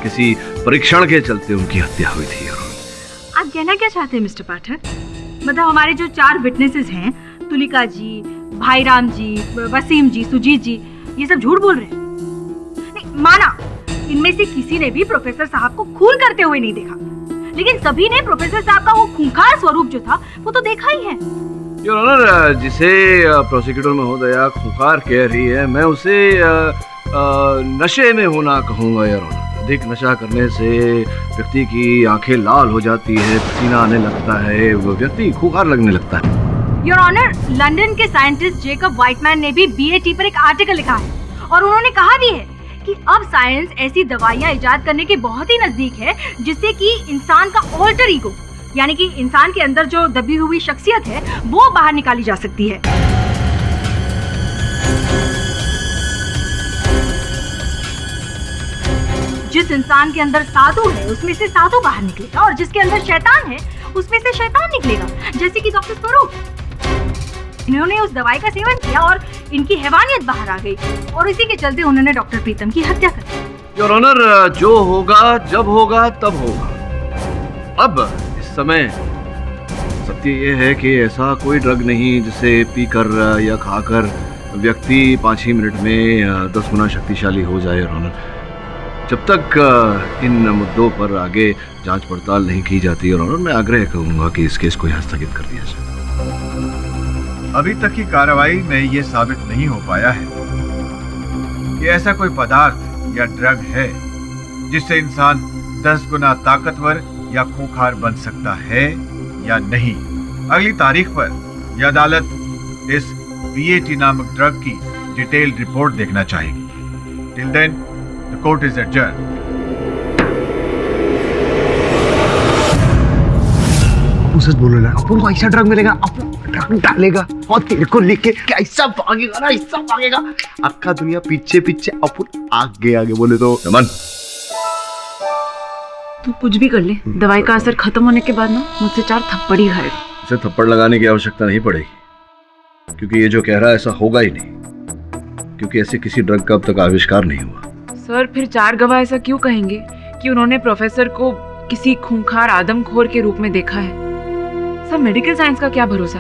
किसी परीक्षण के चलते उनकी हत्या हुई थी। आप कहना क्या चाहते हैं मिस्टर पाठक? मतलब हमारे जो 4 विटनेसेस हैं, तुलिका जी, भाईराम जी, वसीम जी, सुजीत जी ये सब झूठ बोल रहे हैं। नहीं माना, इनमें से किसी ने भी प्रोफेसर साहब को खून करते हुए नहीं देखा, लेकिन सभी ने प्रोफेसर साहब का वो खूंखार स्वरूप जो था वो तो देखा ही है। योर ऑनर, जिसे प्रोसिक्यूटर महोदया खूंखार कह रही है, मैं उसे नशे में होना कहूँगा योर ऑनर। अधिक नशा करने से व्यक्ति की आंखें लाल हो जाती है, पसीना आने लगता है, वो व्यक्ति खूंखार लगने लगता है। योर ऑनर, लंदन के साइंटिस्ट जेकब व्हाइटमैन ने भी बीएटी पर एक आर्टिकल लिखा है और उन्होंने कहा भी है कि अब साइंस ऐसी दवाइयां इजाद करने के बहुत ही नजदीक है जिससे कि इंसान का ऑल्टर ईगो, यानी कि इंसान के अंदर जो दबी हुई शख्सियत है वो बाहर निकाली जा सकती है। जिस इंसान के अंदर साधु है उसमें से साधु बाहर निकलेगा और जिसके अंदर शैतान है उसमें से शैतान निकलेगा, जैसे कि डॉक्टर स्वरूप। इन्होंने उस दवाई का सेवन किया और इनकी हैवानियत बाहर आ गई और इसी के चलते उन्होंने डॉक्टर प्रीतम की हत्या कर दी। योर ऑनर, जो होगा जब होगा तब होगा। अब इस समय सत्य ये है कि ऐसा कोई ड्रग नहीं जिसे पीकर या खाकर व्यक्ति 5 ही मिनट में 10 गुना शक्तिशाली हो जाए योर ऑनर। जब तक इन मुद्दों पर आगे जांच पड़ताल नहीं की जाती और मैं आग्रह करूंगा कि इस केस को यहाँ स्थगित कर दिया जाए। अभी तक की कार्रवाई में ये साबित नहीं हो पाया है कि ऐसा कोई पदार्थ या ड्रग है जिससे इंसान 10 गुना ताकतवर या खूंखार बन सकता है या नहीं। अगली तारीख पर यह अदालत इस बीएटी नामक ड्रग की डिटेल्ड रिपोर्ट देखना चाहेगी। Till then the court is adjourn. सच बोल रहा है, अपन को ऐसा ड्रग मिलेगा, अपन ड्रग डालेगा और तेरे को लेके ऐसा भागेगा ना, ऐसा भागेगा अक्का दुनिया पीछे पीछे, अपन आगे आगे बोले तो। रमन, तू कुछ भी कर ले, दवाई का असर खत्म होने के बाद ना मुझसे 4 थप्पड़ ही खाएगा। उसे थप्पड़ लगाने की आवश्यकता नहीं पड़ेगी, क्योंकि ये जो कह रहा है ऐसा होगा ही नहीं, क्योंकि ऐसे किसी ड्रग का अब तक आविष्कार नहीं हुआ। सर, फिर 4 गवाह ऐसा क्यों कहेंगे कि उन्होंने प्रोफेसर को किसी खूंखार आदमखोर के रूप में देखा है? सर, मेडिकल साइंस का क्या भरोसा,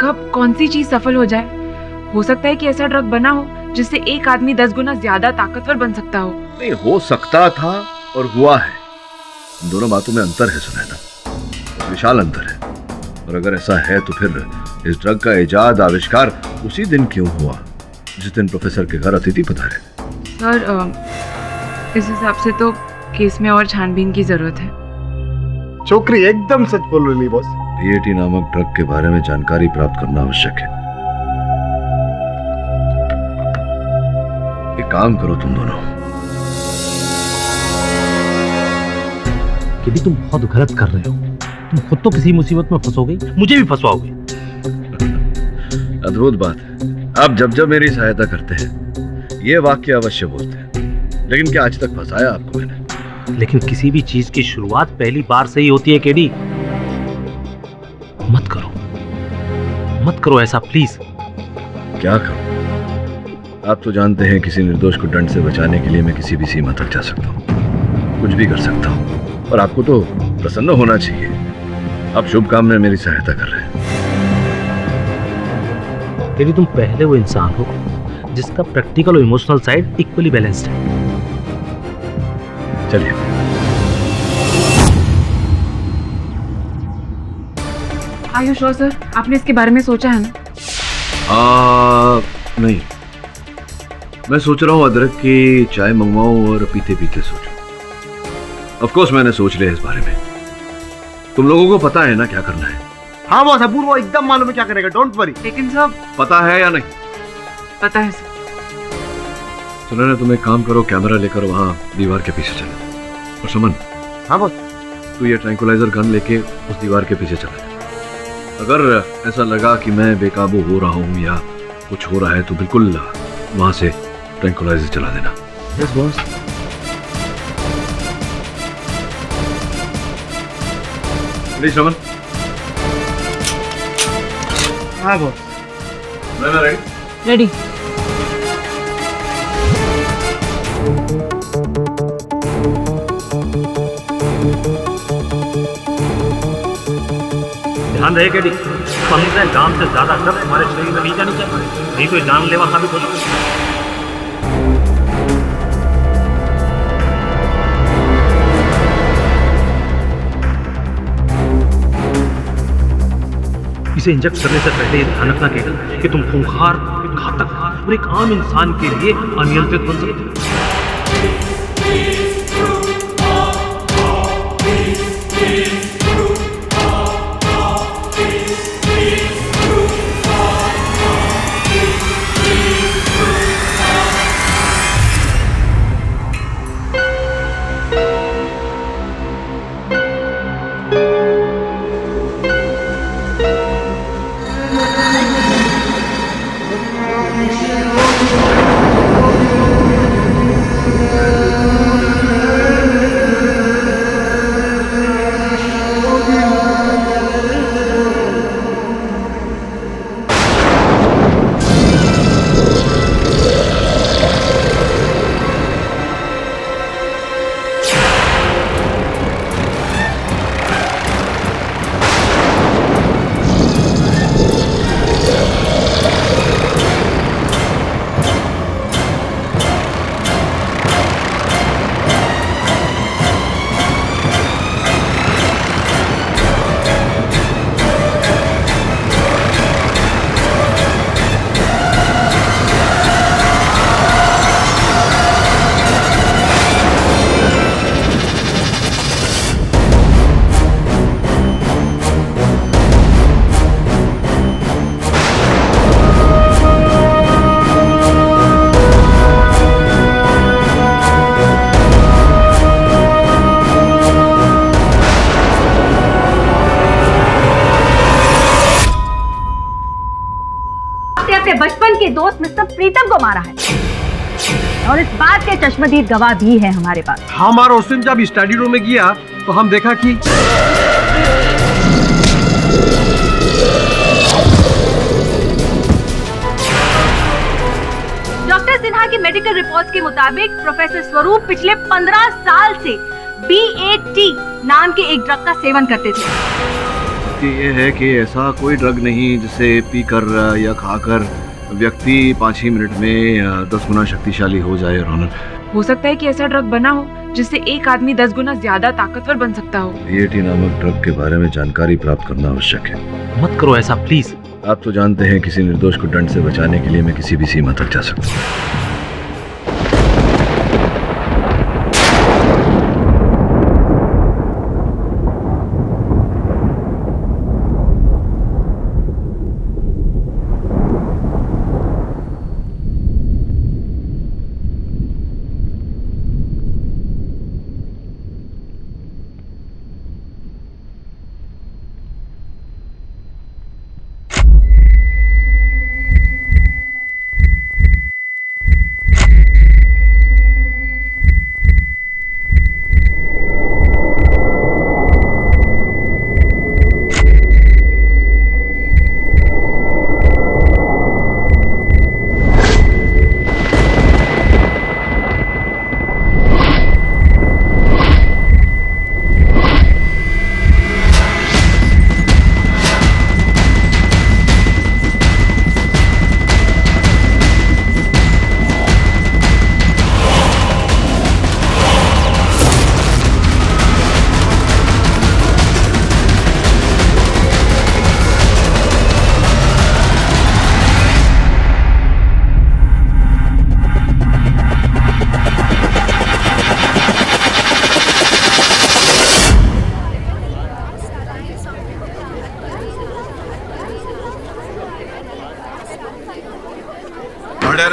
कब कौन सी चीज सफल हो जाए। हो सकता है कि ऐसा ड्रग बना हो जिससे एक आदमी 10 गुना ज्यादा ताकतवर बन सकता हो। नहीं, हो सकता था और हुआ है। इन दोनों बातों में अंतर है सुनैना, विशाल अंतर है। और अगर ऐसा है तो फिर इस ड्रग का इजाद आविष्कार उसी दिन क्यों हुआ जिस दिन प्रोफेसर के घर अतिथि पधारे? सर, इस हिसाब से तो केस में और छानबीन की जरूरत है। छोकरी एकदम सच बोल रही बॉस। बीएटी नामक ड्रग के बारे में जानकारी प्राप्त करना आवश्यक है। एक काम करो तुम दोनों। कि तुम बहुत गलत कर रहे हो, तुम खुद तो किसी मुसीबत में फंसोगे, मुझे भी फंसवाओगे। अद्भुत बात है, आप जब जब मेरी सहायता करते हैं ये वाक्य अवश्य बोलते हैं, लेकिन क्या आज तक फंसाया आपको मैंने? लेकिन किसी भी चीज की शुरुआत पहली बार से ही होती है केडी। मत करो ऐसा प्लीज। क्या करूं? आप तो जानते हैं किसी निर्दोष को दंड से बचाने के लिए मैं किसी भी सीमा तक जा सकता हूं, कुछ भी कर सकता हूं। और आपको तो प्रसन्न होना चाहिए, आप शुभ काम में मेरी सहायता कर रहे हैं। केडी, तुम पहले वो इंसान हो जिसका प्रैक्टिकल और इमोशनल साइड इक्वली बैलेंस्ड है। चलिए। आर यू श्योर सर, आपने इसके बारे में सोचा है ना? नहीं, मैं सोच रहा हूँ अदरक की चाय मंगवाऊं और पीते पीते सोचूं। ऑफ कोर्स मैंने सोच लिया इस बारे में। तुम लोगों को पता है ना क्या करना है? हाँ बॉस, अपूर्व वो एकदम मालूम है क्या करेगा, डोंट वरी। लेकिन सर, पता है या नहीं? पता है सर। सुनो ना, तुम एक काम करो, कैमरा लेकर वहाँ दीवार के पीछे चलो। और सुमन। हाँ बॉस। तू ये ट्रैंकुलाइजर गन लेके उस दीवार के पीछे चला जा। अगर ऐसा लगा कि मैं बेकाबू हो रहा हूँ या कुछ हो रहा है तो बिल्कुल वहाँ से ट्रैंकुलाइजर चला देना। Yes boss. प्लीज रमन। हाँ बॉस। रेडी? रेडी। ध्यान रहे केडी। 15 ग्राम से ज्यादा ड्रग्स हमारे शरीर में नहीं जानी चाहिए, नहीं तो जानलेवा साबित हो सकती है। इसे इंजेक्ट करने से पहले ये ध्यान रखना केवल कि तुम खूंखार, घातक और एक आम इंसान के लिए अनियंत्रित बन सकते हो। अपने बचपन के दोस्त मिस्टर प्रीतम को मारा है और इस बात के चश्मदीद गवाह भी है हमारे पास। हमारा उस दिन जब स्टडी रूम में गया तो हम देखा कि डॉक्टर सिन्हा की मेडिकल रिपोर्ट्स के मुताबिक प्रोफेसर स्वरूप पिछले 15 साल से BAT नाम के एक ड्रग का सेवन करते थे। ये है कि ऐसा कोई ड्रग नहीं जिसे पीकर या खाकर व्यक्ति 5 ही मिनट में 10 गुना शक्तिशाली हो जाए। ऑनर, हो सकता है कि ऐसा ड्रग बना हो जिससे एक आदमी 10 गुना ज्यादा ताकतवर बन सकता हो। BAT नामक ड्रग के बारे में जानकारी प्राप्त करना आवश्यक है। मत करो ऐसा प्लीज। आप तो जानते हैं किसी निर्दोष को दंड से बचाने के लिए मैं किसी भी सीमा तक जा सकता हूँ।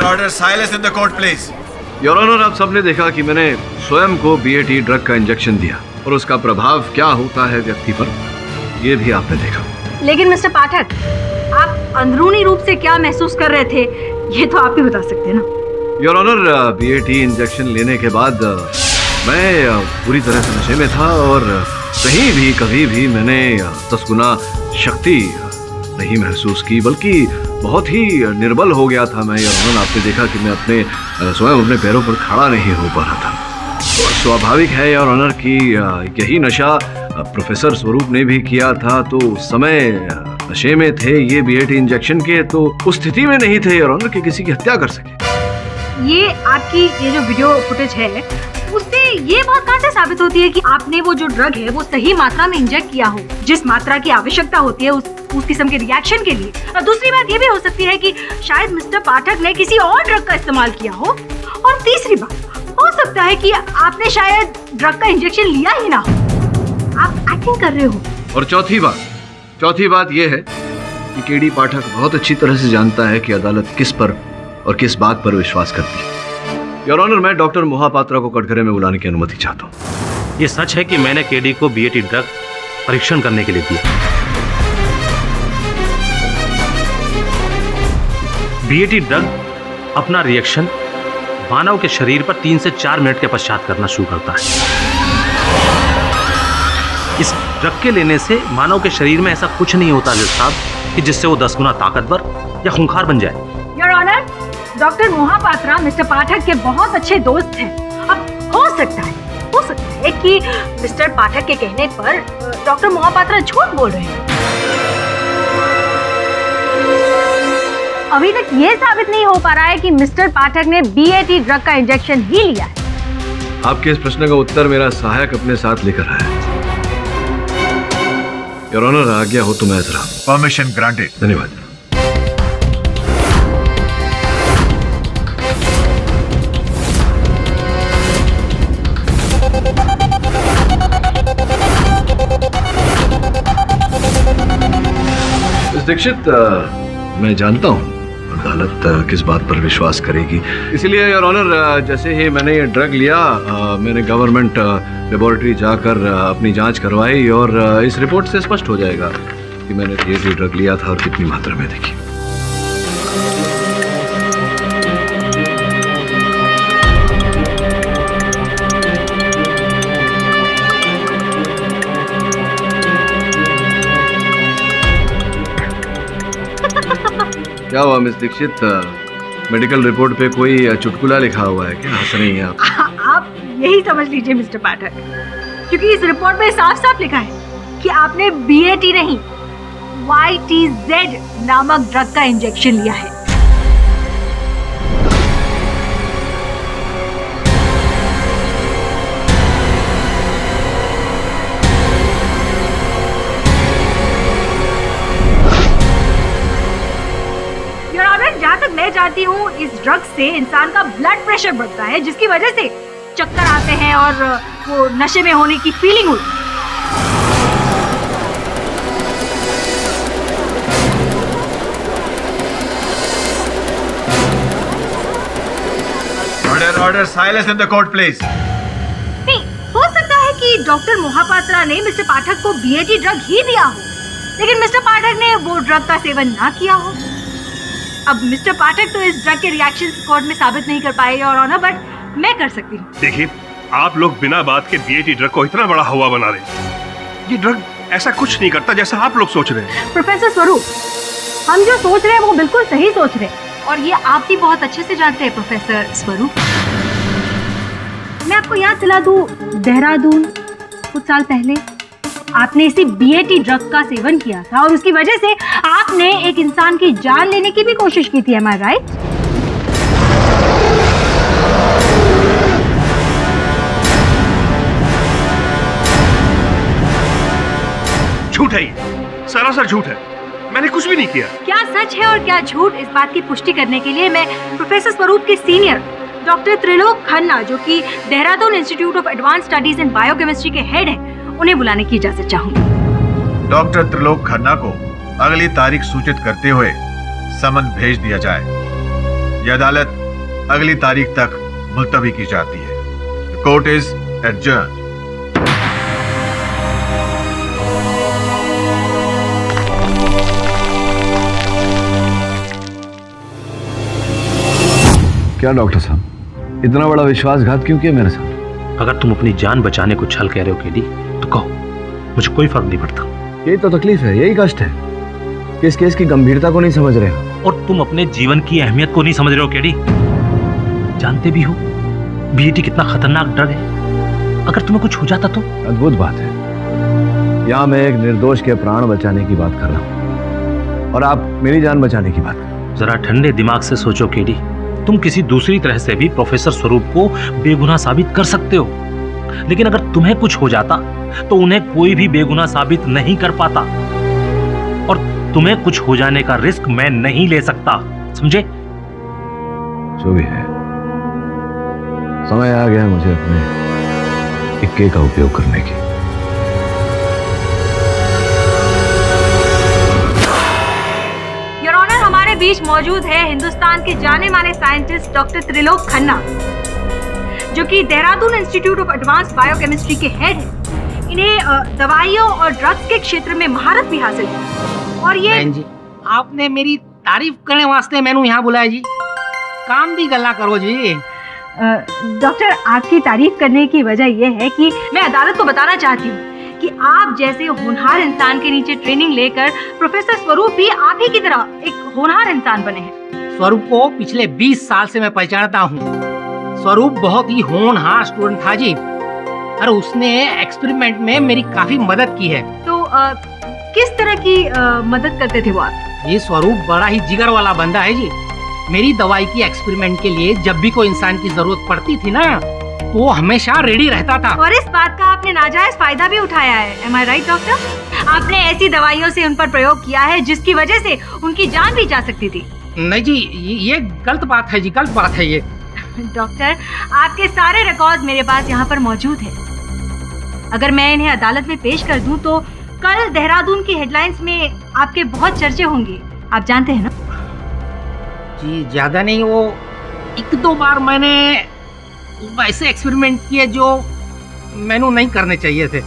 Order silence in the court, please. Your honour, आप सबने देखा कि मैंने स्वयं को BAT ड्रग का इंजेक्शन दिया और उसका प्रभाव क्या होता है व्यक्ति पर, ये भी आपने देखा। लेकिन मिस्टर पाठक, आप अंदरूनी रूप से क्या महसूस कर रहे थे, ये तो आप ही बता सकते हैं ना। योर ऑनर, BAT इंजेक्शन लेने के बाद मैं पूरी तरह से नशे में था और कहीं भी कभी भी मैंने 10 गुना शक्ति नहीं महसूस की, बल्कि बहुत ही निर्बल हो गया था मैं। योर ऑनर, आपने देखा कि मैं स्वयं अपने पैरों पर खड़ा नहीं हो पा रहा था। तो स्वाभाविक है योर ऑनर कि यही नशा प्रोफेसर स्वरूप ने भी किया था, तो उस समय नशे में थे, ये बीएटी इंजेक्शन के तो उस स्थिति में नहीं थे योर ऑनर कि किसी की हत्या कर सके। ये आपकी ये जो वीडियो फुटेज है उससे ये बात कहाँ से साबित होती है कि आपने वो जो ड्रग है वो सही मात्रा में इंजेक्ट किया हो, जिस मात्रा की आवश्यकता होती है उस किस्म के रिएक्शन के लिए। और दूसरी बात ये भी हो सकती है कि शायद मिस्टर पाठक ने किसी और ड्रग का इस्तेमाल किया हो। और तीसरी बात हो सकता है कि आपने शायद ड्रग का इंजेक्शन लिया ही ना हो, आप एक्टिंग कर रहे हो। और चौथी बात यह है कि केडी पाठक बहुत अच्छी तरह से जानता है कि अदालत किस पर और किस बात पर विश्वास करती है। योर ऑनर, मैं डॉक्टर मोहापात्रा को कटघरे में बुलाने की अनुमति चाहता हूँ। ये सच है कि मैंने केडी को बीएटी ड्रग परीक्षण करने के लिए दिया। बीएटी ड्रग अपना रिएक्शन मानव के शरीर पर 3 से 4 मिनट के पश्चात करना शुरू करता है। इस ड्रग के लेने से मानव के शरीर में ऐसा कुछ नहीं होता जज साहब कि जिससे वो 10 गुना ताकतवर या खूंखार बन जाए। Your honour, doctor Mohapatra mister Pathak के बहुत अच्छे दोस्त हैं। अब हो सकता है कि मिस्टर पाठक के कहने पर डॉक्टर मोहापात्रा झूठ बोल रहे हैं। अभी तक ये साबित नहीं हो पा रहा है कि मिस्टर पाठक ने बीएटी ड्रग का इंजेक्शन ही लिया है। आपके इस प्रश्न का उत्तर मेरा सहायक अपने साथ लेकर आया है। योर ऑनर, आज्ञा हो तो मैं जरा। Permission granted. धन्यवाद। दीक्षित, मैं जानता हूँ अदालत किस बात पर विश्वास करेगी, इसलिए योर ऑनर जैसे ही मैंने ये ड्रग लिया मैंने गवर्नमेंट लेबोरेटरी जाकर अपनी जांच करवाई और इस रिपोर्ट से स्पष्ट हो जाएगा कि मैंने ये ड्रग लिया था और कितनी मात्रा में देखी। क्या हुआ मिस दीक्षित, मेडिकल रिपोर्ट पे कोई चुटकुला लिखा हुआ है क्या? हंस रही हैं आप यही समझ लीजिए मिस्टर पाठक, क्योंकि इस रिपोर्ट में साफ साफ लिखा है कि आपने बीएटी नहीं YTZ नामक ड्रग का इंजेक्शन लिया है। मैं जानती हूँ इस ड्रग से इंसान का ब्लड प्रेशर बढ़ता है, जिसकी वजह से चक्कर आते हैं और वो नशे में होने की फीलिंग होती है। Order silence in the court please. नहीं, हो सकता है कि डॉक्टर मोहापात्रा ने मिस्टर पाठक को बीएटी ड्रग ही दिया हो, लेकिन मिस्टर पाठक ने वो ड्रग का सेवन ना किया हो। अब मिस्टर पाठक तो इस ड्रग के रिएक्शंस कोर्ट में साबित नहीं कर पाए और ऑनर, बट मैं कर सकती हूँ। देखिए, आप लोग बिना बात के बीएटी ड्रग को इतना बड़ा हवा बना रहे हैं। ये ड्रग ऐसा कुछ नहीं करता जैसा आप लोग सोच रहे हैं। प्रोफेसर स्वरूप, हम जो सोच रहे हैं वो बिल्कुल सही सोच रहे हैं और ये आप भी बहुत अच्छे से जानते हैं प्रोफेसर स्वरूप। मैं आपको याद दिला दूं, देहरादून कुछ साल पहले आपने इसी बीएटी ड्रग का सेवन किया था और उसकी वजह से आपने एक इंसान की जान लेने की भी कोशिश की थी। एम आई राइट? झूठ है, सरासर झूठ है। मैंने कुछ भी नहीं किया। क्या सच है और क्या झूठ, इस बात की पुष्टि करने के लिए मैं प्रोफेसर स्वरूप के सीनियर डॉक्टर त्रिलोक खन्ना, जो कि Dehradun institute of advance studies in biochemistry के हेड हैं, उन्हें बुलाने की इजाजत चाहूंगी। डॉक्टर त्रिलोक खन्ना को अगली तारीख सूचित करते हुए समन भेज दिया जाए। यह अदालत अगली तारीख तक मुलतवी की जाती है। Court is adjourned. क्या डॉक्टर साहब, इतना बड़ा विश्वासघात क्यों किया मेरे साथ? अगर तुम अपनी जान बचाने को छल कह रहे हो केडी, तो कहो, मुझे कोई फर्क नहीं पड़ता। यही तो तकलीफ है, यही कष्ट है कि इस केस की गंभीरता को नहीं समझ रहे हो। और तुम अपने जीवन की अहमियत को नहीं समझ रहे हो केडी। जानते भी हो बीएटी कितना खतरनाक ड्रग है, अगर तुम्हें कुछ हो जाता तो? अद्भुत बात है, यहाँ मैं एक निर्दोष के प्राण बचाने की बात कर रहा हूँ। और आप मेरी जान बचाने की बात कर। जरा ठंडे दिमाग से सोचो केडी, तुम किसी दूसरी तरह से भी प्रोफेसर स्वरूप को बेगुनाह साबित कर सकते हो, लेकिन अगर तुम्हें कुछ हो जाता तो उन्हें कोई भी बेगुनाह साबित नहीं कर पाता, और तुम्हें कुछ हो जाने का रिस्क मैं नहीं ले सकता, समझे? जो भी है, समय आ गया मुझे अपने इक्के का उपयोग करने की। योर ऑनर, हमारे बीच मौजूद है हिंदुस्तान के जाने माने साइंटिस्ट डॉक्टर त्रिलोक खन्ना, जो कि Dehradun institute of advance biochemistry के हेड है। इन्हें दवाइयों और ड्रग्स के क्षेत्र में महारत भी हासिल है। और ये जी, आपने मेरी तारीफ करने वास्ते मैंने यहाँ बुलाया जी, काम भी गल्ला करो जी। डॉक्टर, आपकी तारीफ करने की वजह यह है कि मैं अदालत को बताना चाहती हूँ कि आप जैसे होनहार इंसान के नीचे ट्रेनिंग लेकर प्रोफेसर स्वरूप भी आप ही की तरह एक होनहार इंसान बने हैं। स्वरूप को पिछले 20 साल से मैं पहचानता हूँ। स्वरूप बहुत ही होनहार स्टूडेंट था जी, और उसने एक्सपेरिमेंट में मेरी काफी मदद की है। तो किस तरह की मदद करते थे वो आप? ये स्वरूप बड़ा ही जिगर वाला बंदा है जी। मेरी दवाई की एक्सपेरिमेंट के लिए जब भी कोई इंसान की जरूरत पड़ती थी ना, तो वो हमेशा रेडी रहता था। और इस बात का आपने नाजायज फायदा भी उठाया है। Am I right, doctor? आपने ऐसी दवाइयों से उन पर प्रयोग किया है जिसकी वजह से उनकी जान भी जा सकती थी। नहीं जी, ये गलत बात है जी, गलत बात है ये। डॉक्टर, आपके सारे रिकॉर्ड मेरे पास यहाँ पर मौजूद है। अगर मैं इन्हें अदालत में पेश कर दूं तो कल देहरादून की हेडलाइंस में आपके बहुत चर्चे होंगे, आप जानते हैं ना? जी ज्यादा नहीं, वो 1-2 बार मैंने वैसे एक्सपेरिमेंट किए जो मैंने नहीं करने चाहिए थे।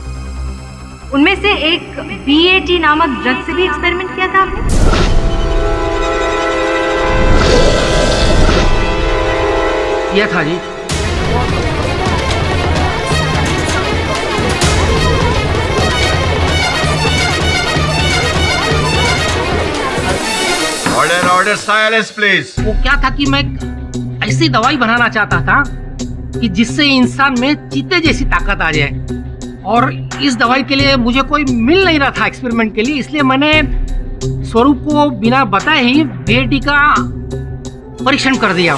उनमें से एक BAT नामक ड्रग से भी एक्सपेरिमेंट किया था आपने? किया था जी। Order order, silence please. वो क्या था कि मैं ऐसी दवाई बनाना चाहता था कि जिससे इंसान में चीते जैसी ताकत आ जाए, और इस दवाई के लिए मुझे कोई मिल नहीं रहा था एक्सपेरिमेंट के लिए, इसलिए मैंने स्वरूप को बिना बताए ही BAT का परीक्षण कर दिया।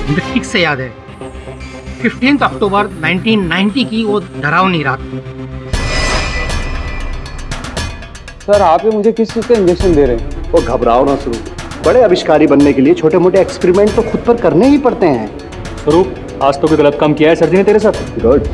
मुझे ठीक से याद है, 15 अक्टूबर 1990 की वो डरावनी रात। सर, आप ये मुझे किस चीज़ का इंजेक्शन दे रहे हैं? वो घबराओ ना स्वरूप, बड़े आविष्कारी बनने के लिए छोटे मोटे एक्सपेरिमेंट तो खुद पर करने ही पड़ते हैं। स्वरूप, आज तो कोई गलत काम किया है सर जी ने तेरे साथ? गुड।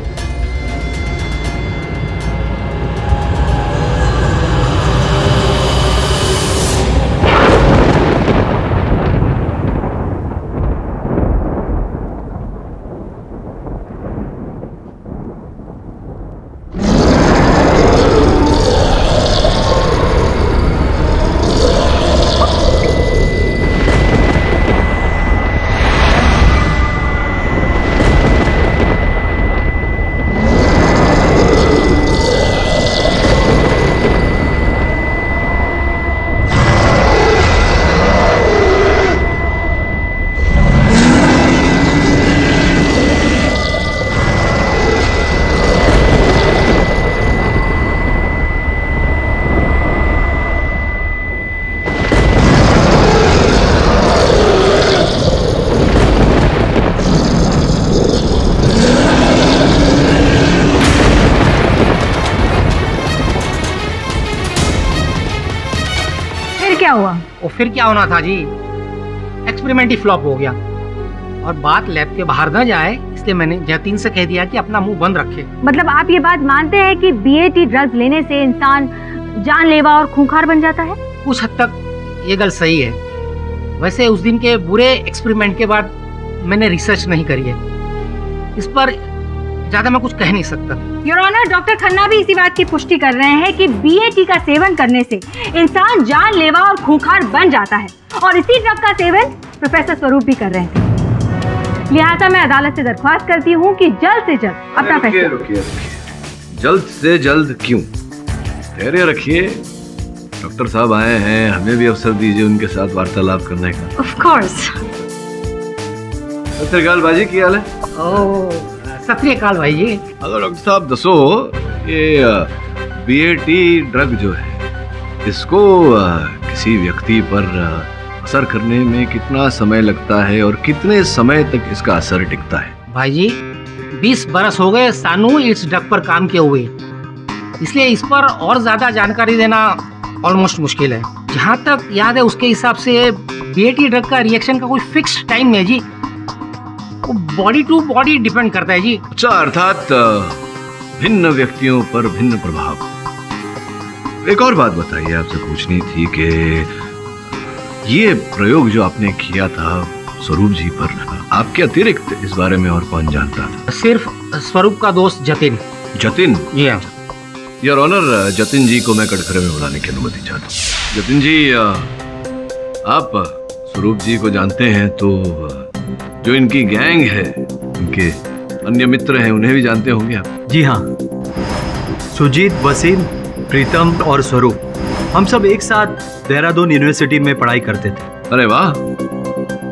क्या हुआ? और फिर क्या होना था जी, एक्सपेरिमेंट ही फ्लॉप हो गया, और बात लैब के बाहर न जाए इसलिए मैंने जतीन से कह दिया कि अपना मुंह बंद रखे। मतलब आप ये बात मानते हैं कि BAT ड्रग्स लेने से इंसान जानलेवा और खूंखार बन जाता है? कुछ हद तक ये गल सही है। वैसे उस दिन के बुरे एक्सपेरिमेंट के बाद मैंने रिसर्च नहीं करी है, इस पर ज्यादा मैं कुछ कह नहीं सकता। योर ऑनर, डॉक्टर खन्ना भी इसी बात की पुष्टि कर रहे हैं कि BAT का सेवन करने से इंसान जानलेवा और खूंखार बन जाता है, और इसी ड्रग का सेवन प्रोफेसर स्वरूप भी कर रहे थे। लिहाजा मैं अदालत से दरख्वास्त करती हूँ कि जल्द से जल्द अपना फैसला। रुकिए, जल्द से जल्द क्यों? धैर्य रखिए, डॉक्टर साहब आए हैं, हमें भी अवसर दीजिए उनके साथ वार्तालाप करने का। Of course. सत श्री अकाल बाजी, की हाल है? सत श्री अकाल भाई जी। अगर डॉक्टर साहब दसो ये BAT ड्रग जो है इसको किसी व्यक्ति पर असर करने में कितना समय लगता है और कितने समय तक इसका असर टिकता है? भाई जी 20 बरस हो गए सानू इस ड्रग पर काम किए हुए, इसलिए इस पर और ज्यादा जानकारी देना ऑलमोस्ट मुश्किल है। जहाँ तक याद है उसके हिसाब से BAT ड्रग का रिएक्शन का कोई फिक्स टाइम है जी, वो बॉडी टू बॉडी डिपेंड करता है जी। अच्छा, अर्थात भिन्न व्यक्तियों पर भिन्न प्रभाव। एक और बात बताइए, आपसे पूछनी थी कि ये प्रयोग जो आपने किया था स्वरूप जी पर, आपके अतिरिक्त इस बारे में और कौन जानता था? सिर्फ स्वरूप का दोस्त जतिन। जतिन? जी हाँ। योर ऑनर, जतिन जी को मैं कटघरे में बुलाने की अनुमति चाहता हूँ। जतिन जी, आप स्वरूप जी को जानते हैं तो जो इनकी गैंग है, इनके अन्य मित्र हैं, उन्हें भी जानते होंगे आप? जी हाँ, सुजीत, वसीम, प्रीतम और स्वरूप, हम सब एक साथ देहरादून यूनिवर्सिटी में पढ़ाई करते थे। अरे वाह,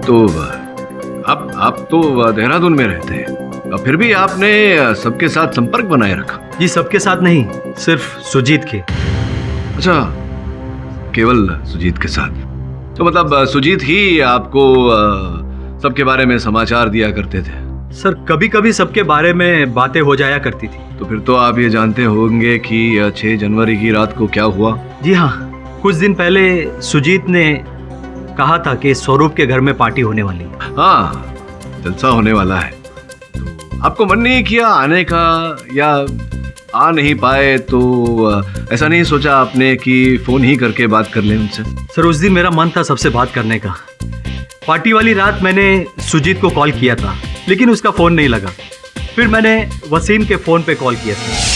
तो आप तो देहरादून में रहते हैं, फिर भी आपने सबके साथ संपर्क बनाए रखा? जी, सबके साथ नहीं, सिर्फ सुजीत के। अच्छा, केवल सुजीत के साथ। तो मतलब सुजीत ही आपको सबके बारे में समाचार दिया करते थे? सर, कभी कभी सबके बारे में बातें हो जाया करती थी। तो फिर तो आप ये जानते होंगे कि 6 जनवरी की रात को क्या हुआ? जी हाँ, कुछ दिन पहले सुजीत ने कहा था कि स्वरूप के घर में पार्टी होने वाली है। हाँ, जलसा होने वाला है। तो आपको मन नहीं किया आने का, या आ नहीं पाए तो ऐसा नहीं सोचा आपने कि फोन ही करके बात कर लें उनसे? सर, उस दिन मेरा मन था सबसे बात करने का। पार्टी वाली रात मैंने सुजीत को कॉल किया था, लेकिन उसका फोन नहीं लगा। फिर मैंने वसीम के फोन पे कॉल किया था।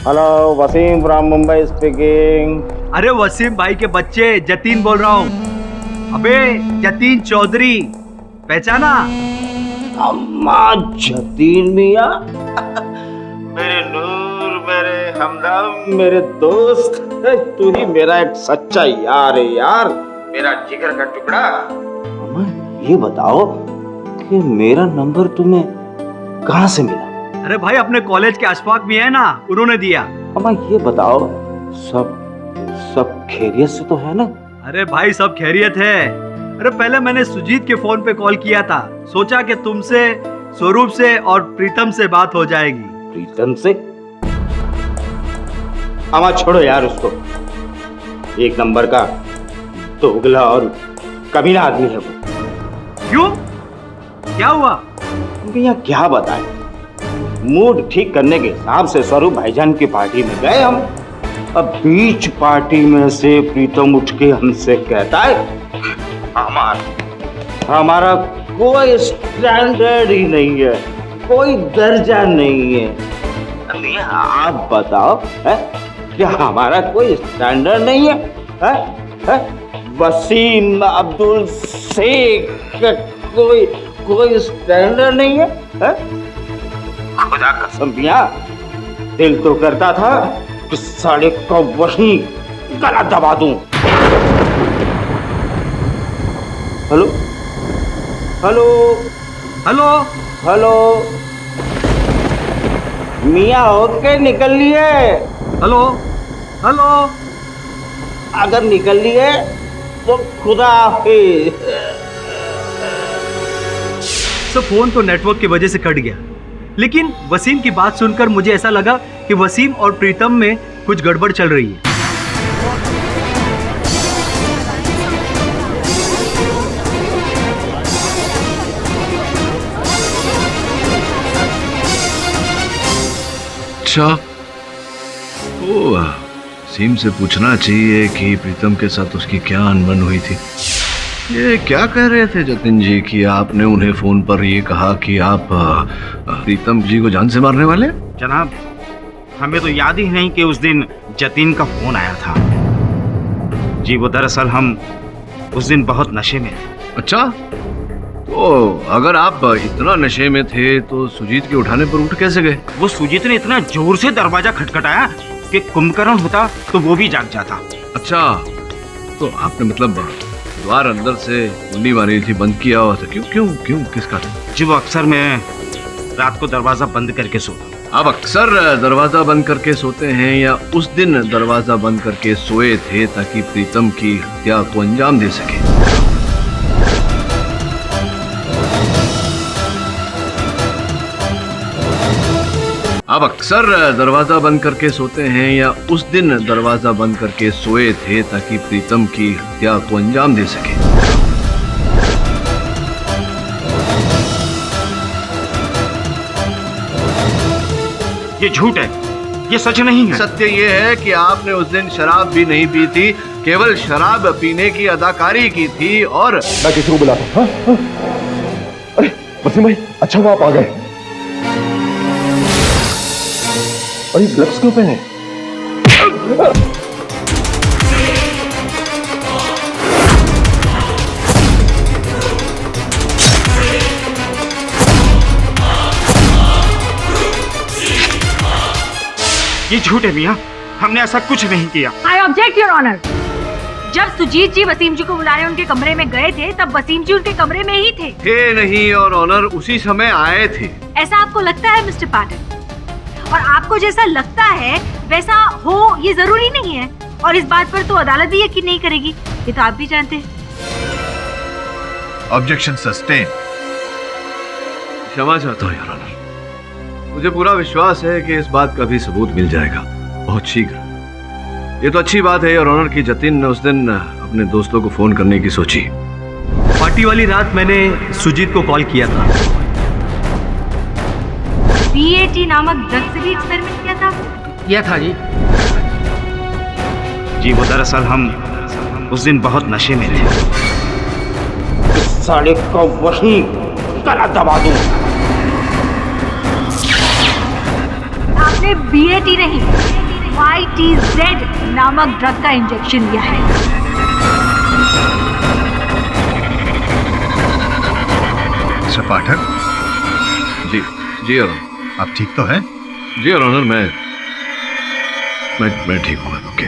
Hello, Waseem from Mumbai speaking. अरे वसीम भाई के बच्चे, जतीन बोल रहा हूँ। अबे जतीन चौधरी, पहचाना? अम्मा जतीन मियाँ, मेरे नूर, मेरे हमदम, मेरे दोस्त, तू ही मेरा एक सच्चा यार है यार, मेरा जिगर का टुकड़ा। अम्मा ये बताओ कि मेरा नंबर तुम्हें कहाँ से मिला? अरे भाई, अपने कॉलेज के अशफाक भी है ना, उन्होंने दिया। अम्मा ये बताओ, सब खैरियत से तो है ना? अरे भाई, सब खैरियत है। अरे पहले मैंने सुजीत के फोन पे कॉल किया था, सोचा कि तुमसे, स्वरूप से और प्रीतम से बात हो जाएगी। प्रीतम से? अम्मा छोड़ो यार उसको, एक नंबर का दोगला और कमीना आदमी है वो। क्यों, क्या हुआ? भैया क्या बताएं, मूड ठीक करने के हिसाब से स्वरूप भाईजान की पार्टी में गए हम। अब बीच पार्टी में से प्रीतम उठ के हमसे कहता है हमारा कोई स्टैंडर्ड ही नहीं है, कोई दर्जा नहीं है। आप बताओ है, क्या हमारा कोई स्टैंडर्ड नहीं है? वसीम, अब्दुल शेख, कोई स्टैंडर्ड नहीं है? खुदा कसम भैया, दिल तो करता था कि साले को वहीं गला दबा दूं। हेलो हेलो हेलो हेलो, मियाँ होके निकल लिए? हेलो हेलो, अगर निकल लिए तो खुदा हाफिज। तो फोन तो नेटवर्क की वजह से कट गया, लेकिन वसीम की बात सुनकर मुझे ऐसा लगा कि वसीम और प्रीतम में कुछ गड़बड़ चल रही है। अच्छा, तो वसीम से पूछना चाहिए कि प्रीतम के साथ उसकी क्या अनबन हुई थी। ये क्या कह रहे थे जतिन जी कि आपने उन्हें फोन पर ये कहा कि आप प्रीतम जी को जान से मारने वाले? जनाब, हमें तो याद ही नहीं कि उस दिन जतिन का फोन आया था। जी वो दरअसल हम उस दिन बहुत नशे में थे। अच्छा, तो अगर आप इतना नशे में थे तो सुजीत के उठाने पर उठ कैसे गए? वो सुजीत ने इतना जोर से दरवाजा खटखटाया कि कुंभकर्ण होता तो वो भी जाग जाता। अच्छा, तो आपने मतलब द्वार अंदर से कुंडी मारी थी, बंद किया हुआ था, क्यों क्यों क्यों किसका? जी वो अक्सर मैं रात को दरवाजा बंद करके सोता हूँ। आप अक्सर दरवाजा बंद करके सोते हैं या उस दिन दरवाजा बंद करके सोए थे ताकि प्रीतम की हत्या को अंजाम दे सके? आप अक्सर दरवाजा बंद करके सोते हैं या उस दिन दरवाजा बंद करके सोए थे ताकि प्रीतम की हत्या को अंजाम दे सके? ये झूठ है, ये सच नहीं है। सत्य ये है कि आपने उस दिन शराब भी नहीं पी थी, केवल शराब पीने की अदाकारी की थी। और मैं किसी को बुलाता हूं। अरे वसीम भाई, अच्छा हुआ आप आ गए। अरे ग्लव्स क्यों पहने? ये झूठ है मियां, हमने ऐसा कुछ नहीं किया। I object your honour. जब सुजीत जी वसीम जी को बुलाने उनके कमरे में गए थे तब वसीम जी उनके कमरे में ही थे नहीं और ऑनर उसी समय आए थे। ऐसा आपको लगता है मिस्टर पाठक? और आपको जैसा लगता है वैसा हो ये जरूरी नहीं है, और इस बात पर तो अदालत भी यकीन नहीं करेगी, ये तो आप भी जानते हैं। Objection sustain. क्षमा चाहता हूँ योर ऑनर। मुझे पूरा विश्वास है कि इस बात का भी सबूत मिल जाएगा बहुत शीघ्र। ये तो अच्छी बात है योर ऑनर कि जतिन ने उस दिन अपने दोस्तों को फोन करने की सोची। पार्टी वाली रात मैंने सुजीत को कॉल किया था। BAT नामक ड्रग से भी एक्सपेरिमेंट किया था? किया था जी। जी वो दरअसल हम उस दिन बहुत नशे में थे। इस साले को वहीं गला दबा दूं। आपने BAT नहीं YTZ नामक ड्रग का इंजेक्शन लिया है। मिस्टर पाठक। जी जी योर ऑनर। आप ठीक तो हैं? जी योर ऑनर, मैं ठीक हूँ। ओके।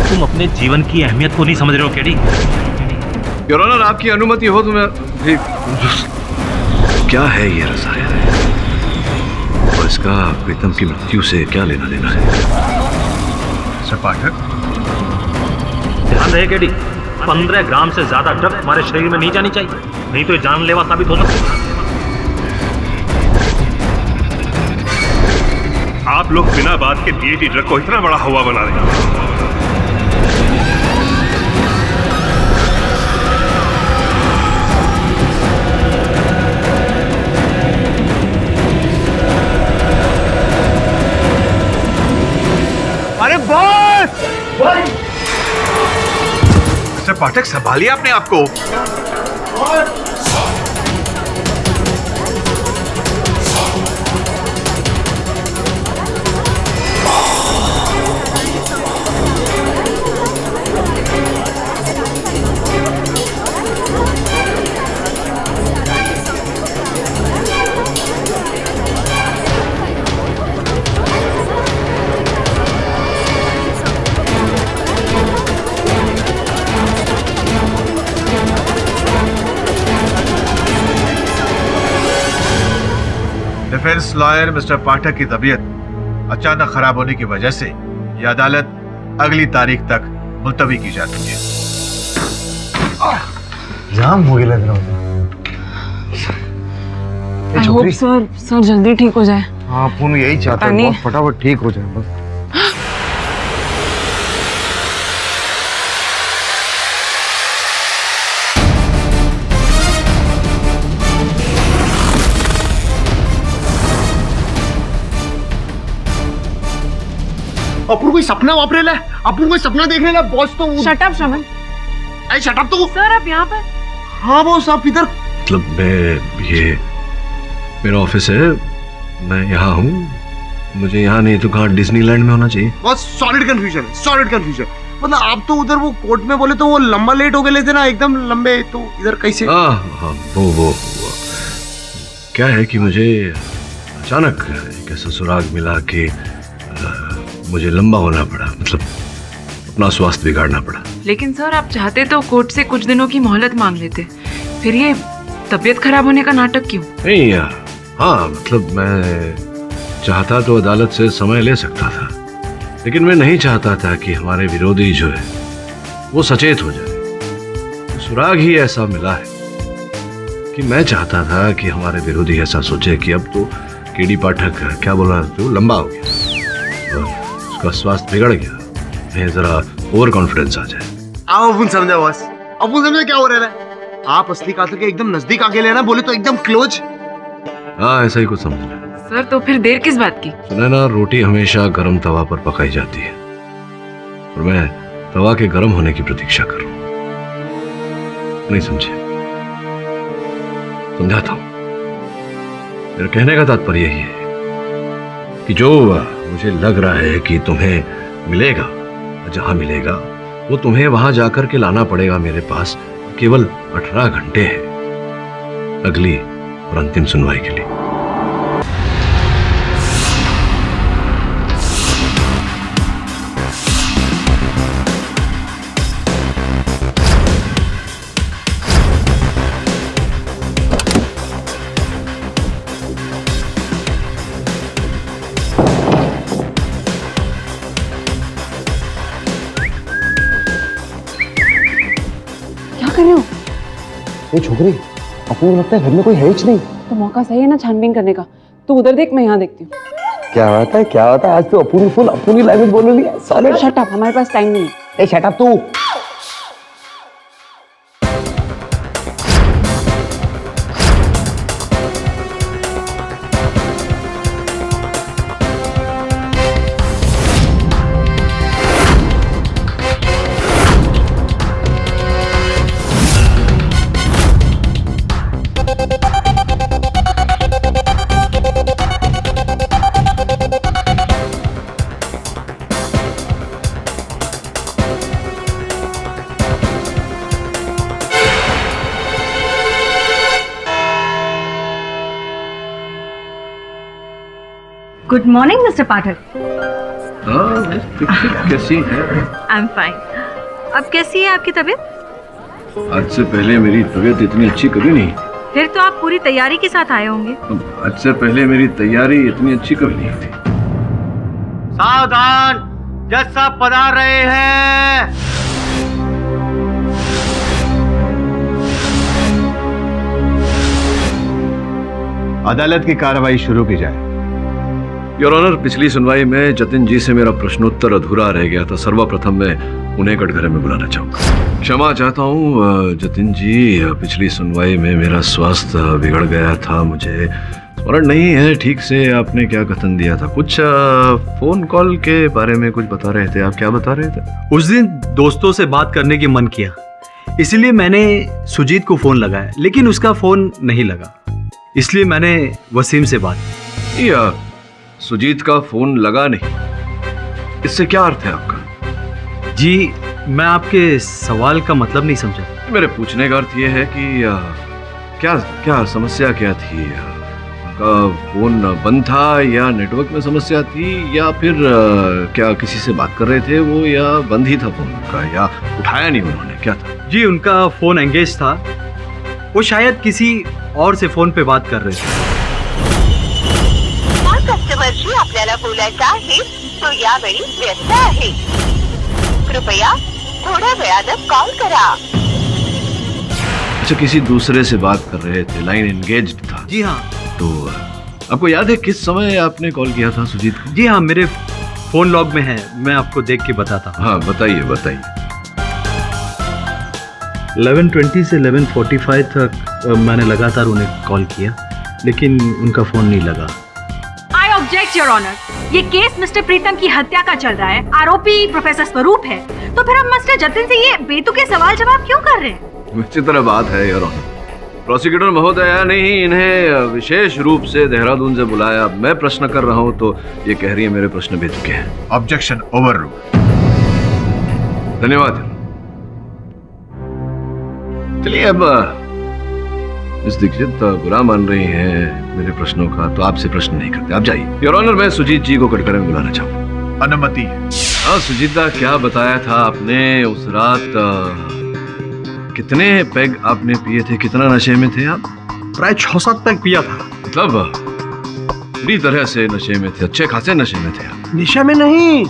तुम अपने जीवन की अहमियत को नहीं समझ रहे हो केडी? योर ऑनर, आपकी अनुमति हो तो मैं ठीक। क्या है ये रसायन और इसका प्रीतम की मृत्यु से क्या लेना देना है? मिस्टर पाठक। ध्यान रहे केडी, 15 ग्राम से ज्यादा ड्रग हमारे शरीर में नहीं जानी चाहिए, नहीं तो ये जानलेवा साबित हो सकती है। आप लोग बिना बात के BAT ड्रग को इतना बड़ा हवा बना रहे हैं। अरे बॉस! मिस्टर पाठक, संभालिए अपने आप को। डिफेंस लॉयर मिस्टर पाठक की तबीयत अचानक खराब होने की वजह से यह अदालत अगली तारीख तक मुलतवी की जाती है। जाम हो गया लग रहा आई होप सर जल्दी ठीक हो जाए। हाँ, पुन यही चाहता है, बहुत फटाफट ठीक हो जाए बस। अपूर्व कोई सपना वापरेला है, अपूर्व कोई सपना देखने ला बॉस तो शट अप श्रवण। अरे शट अप तो सर आप यहाँ पर? हाँ बॉस आप इधर। मतलब ये मेरा ऑफिस है, मैं यहाँ हूँ, मुझे यहाँ नहीं तो कहाँ डिज्नीलैंड में होना चाहिए। बस सॉलिड कंफ्यूजन। मतलब आप तो उधर वो कोर्ट में बोले तो वो लंबा लेट हो गए थे ना, एकदम लंबे, तो इधर कैसे? हाँ वो क्या है कि मुझे अचानक एक ऐसा सुराग मिला कि मुझे लंबा होना पड़ा। मतलब अपना स्वास्थ्य बिगाड़ना पड़ा। लेकिन सर आप चाहते तो कोर्ट से कुछ दिनों की मोहलत मांग लेते, फिर ये तबीयत खराब होने का नाटक क्यों? नहीं यार, हाँ मतलब मैं चाहता तो अदालत से समय ले सकता था, लेकिन मैं नहीं चाहता था कि हमारे विरोधी जो है वो सचेत हो जाए। तो सुराग ही ऐसा मिला है कि मैं चाहता था कि हमारे विरोधी ऐसा सोचे कि अब तो केडी पाठक क्या बोल रहा था, लंबा हो गया और उसका स्वास्थ्य बिगड़ गया, कहीं जरा ओवर कॉन्फिडेंस आ जाए। आओ अपन समझा बॉस, अपन समझा क्या हो रहा है। आप असली कातिल के एकदम नजदीक आके लेना, बोले तो एकदम क्लोज। हाँ ऐसा ही कुछ समझ लें। सर तो फिर देर किस बात की? सुना ना, रोटी हमेशा गर्म तवा पर पकाई जाती है और मैं तवा के गर्म होने की प्रतीक्षा कर रहा हूं। नहीं समझे? समझाता हूं। मेरे कहने का तात्पर्य यही है कि जो मुझे लग रहा है कि तुम्हें मिलेगा, जहां मिलेगा वो तुम्हें वहां जाकर के लाना पड़ेगा मेरे पास। केवल 18 घंटे हैं अगली और अंतिम सुनवाई के लिए। कर रहे हो? ये छोकरी, अपने को लगता है घर में कोई है ही नहीं। तो मौका सही है ना छानबीन करने का। तू उधर देख, मैं यहाँ देखती हूँ। क्या होता है, क्या होता है? आज तो अपनी लैंग्वेज बोल रही है। सॉलिड। शट अप, हमारे पास टाइम नहीं है। ए शट अप तू। गुड मॉर्निंग मिस्टर पाठक। कैसी है? I am fine. अब कैसी है आपकी तबीयत? आज से पहले मेरी तबीयत इतनी अच्छी कभी नहीं। फिर तो आप पूरी तैयारी के साथ आए होंगे। आज से पहले मेरी तैयारी इतनी अच्छी कभी नहीं थी। सावधान, जज साहब पधार रहे हैं। अदालत की कार्रवाई शुरू की जाए। योर ऑनर, पिछली सुनवाई में जतिन जी से मेरा प्रश्नोत्तर अधूरा रह गया था। सर्वप्रथम मैं उन्हें कटघरे में बुलाना चाहूंगा। क्षमा चाहता हूँ जतिन जी, पिछली सुनवाई में मेरा स्वास्थ्य बिगड़ गया था। मुझे स्मरण नहीं है ठीक से आपने क्या कथन दिया था। कुछ फोन कॉल के बारे में कुछ बता रहे थे। आप क्या बता रहे थे? उस दिन दोस्तों से बात करने की मन किया, इसलिए मैंने सुजीत को फोन लगाया, लेकिन उसका फोन नहीं लगा, इसलिए मैंने वसीम से बात की। सुजीत का फोन लगा नहीं, इससे क्या अर्थ है आपका? जी, मैं आपके सवाल का मतलब नहीं समझा। मेरे पूछने का अर्थ यह है कि क्या समस्या क्या थी? का फोन बंद था या नेटवर्क में समस्या थी या फिर क्या किसी से बात कर रहे थे वो, या बंद ही था फोन का, या उठाया नहीं उन्होंने, क्या था? जी, उनका फोन एंगेज था, वो शायद किसी और से फोन पे बात कर रहे थे। कस्टमरशी आपल्याला बोलायचं आहे तो यावेळी व्यस्त आहे, कृपया थोड्या वेळानं कॉल करा। अच्छा, किसी दूसरे से बात कर रहे थे, लाइन एंगेज्ड था। जी हाँ। तो आपको याद है किस समय आपने कॉल किया था सुजीत को? जी हाँ, मेरे फोन लॉग में है, मैं आपको देख के बताता हूँ। हाँ बताइए बताइए। 11:20 से 11:45 तक मैंने लगातार उन्हें कॉल किया, लेकिन उनका फोन नहीं लगा। आई ऑब्जेक्ट योर ऑनर, ये केस मिस्टर प्रीतम की हत्या का चल रहा है, आरोपी प्रोफेसर स्वरूप है, तो फिर हम मिस्टर जतिन से ये बेतुके सवाल जवाब क्यों कर रहे हैं? विचित्र बात है योर ऑनर, प्रोसिक्यूटर महोदया ने ही इन्हें विशेष रूप से देहरादून से बुलाया। मैं प्रश्न कर रहा हूँ तो ये कह रही है मेरे प्रश्न बेतुके हैं। Objection over ruled. धन्यवाद। चलिए, अब मिस दीक्षित बुरा मान रही हैं मेरे प्रश्नों का, तो आपसे प्रश्न नहीं करते, आप जाइए। योर ऑनर, मैं सुजीत जी को कटघरे में बुलाना चाहूँ। अनुमति है। हाँ सुजीता, क्या बताया था आपने उस रात? कितने पैग आपने पिए थे? कितना नशे में थे आप? प्राय 6-7 पैग पिया था। मतलब पूरी तरह से नशे में थे, अच्छे खासे नशे में थे आप? निशा में नहीं,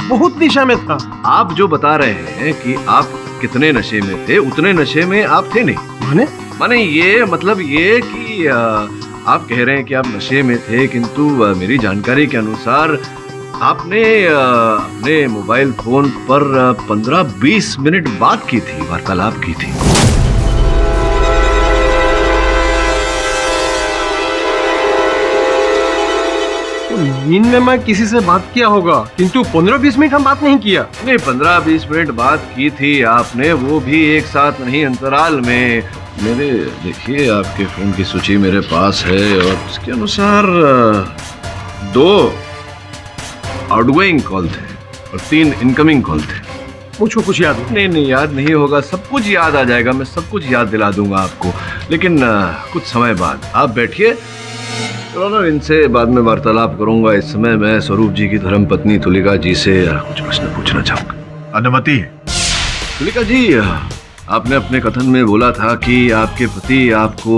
बहुत निशा में था। आप जो बता रहे हैं कि आप कितने नशे में थे, उतने नशे में आप थे नहीं। माने ये मतलब ये कि आप कह रहे हैं कि आप नशे में थे, किंतु मेरी जानकारी के अनुसार आपने अपने मोबाइल फोन पर 15-20 मिनट बात की थी, वार्तालाप की थी। नींद में मैं किसी से बात किया होगा, किंतु 15-20 मिनट हम बात नहीं किया। नहीं, 15-20 मिनट बात की थी आपने, वो भी एक साथ नहीं, अंतराल में। मेरे देखिए आपके फोन की सूची मेरे पास है और उसके अनुसार 2 आउटगोइंग कॉल थे और 3 इनकमिंग कॉल थे। मुझको कुछ याद नहीं याद नहीं होगा, सब कुछ याद आ जाएगा, मैं सब कुछ याद दिला दूंगा आपको, लेकिन कुछ समय बाद। आप बैठिए, चलो इनसे बाद में वार्तालाप करूंगा। इस समय मैं स्वरूप जी की धर्मपत्नी तुलिका जी से कुछ प्रश्न पूछना चाहूंगा। अनुमति? तुलिका जी, आपने अपने कथन में बोला था कि आपके पति आपको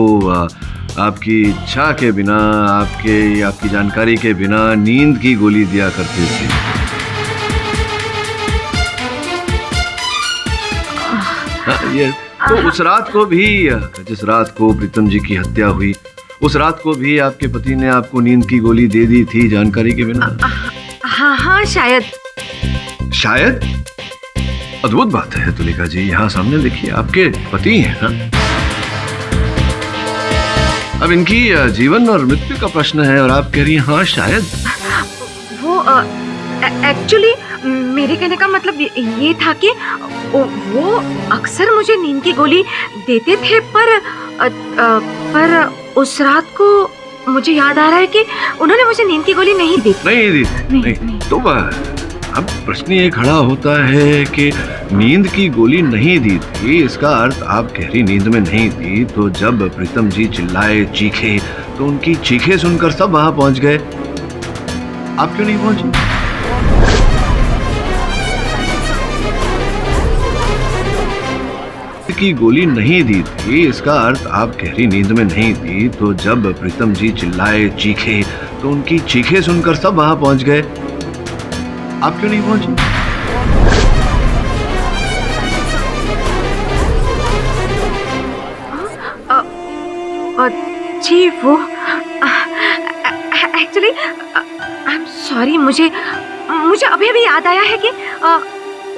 आपकी इच्छा के बिना, आपकी जानकारी के बिना नींद की गोली दिया करते थे। ये तो उस रात को भी, जिस रात को प्रीतम जी की हत्या हुई, उस रात को भी आपके पति ने आपको नींद की गोली दे दी थी जानकारी के बिना? हाँ शायद। शायद? अद्भुत बात है तुलिका जी, यहाँ सामने देखिए आपके पति हैं ना? अब इनकी जीवन और मृत्यु का प्रश्न है और आप कह रही हैं हाँ शायद। वो एक्चुअली मेरे कहने का मतलब ये था कि वो अक्सर मुझे नींद की गोली देते थे, पर उस रात को मुझे याद आ रहा है कि उन्होंने मुझे नींद की गोली नहीं दी। नहीं। तो अब प्रश्न ये खड़ा होता है कि नींद की गोली नहीं दी थी, इसका अर्थ आप गहरी नींद में नहीं थी, तो जब प्रीतम जी चिल्लाए, चीखे, तो उनकी चीखे सुनकर सब वहां पहुंच गए, आप क्यों नहीं पहुंचे? की गोली नहीं दी थी, इसका अर्थ आप गहरी नींद में नहीं थी, तो जब प्रीतम जी चिल्लाए, चीखे, तो उनकी चीखे सुनकर सब वहां पहुंच गए, आप क्यों नहीं पहुंचे? जी वो एक्चुअली आई एम सॉरी, मुझे अभी याद आया है कि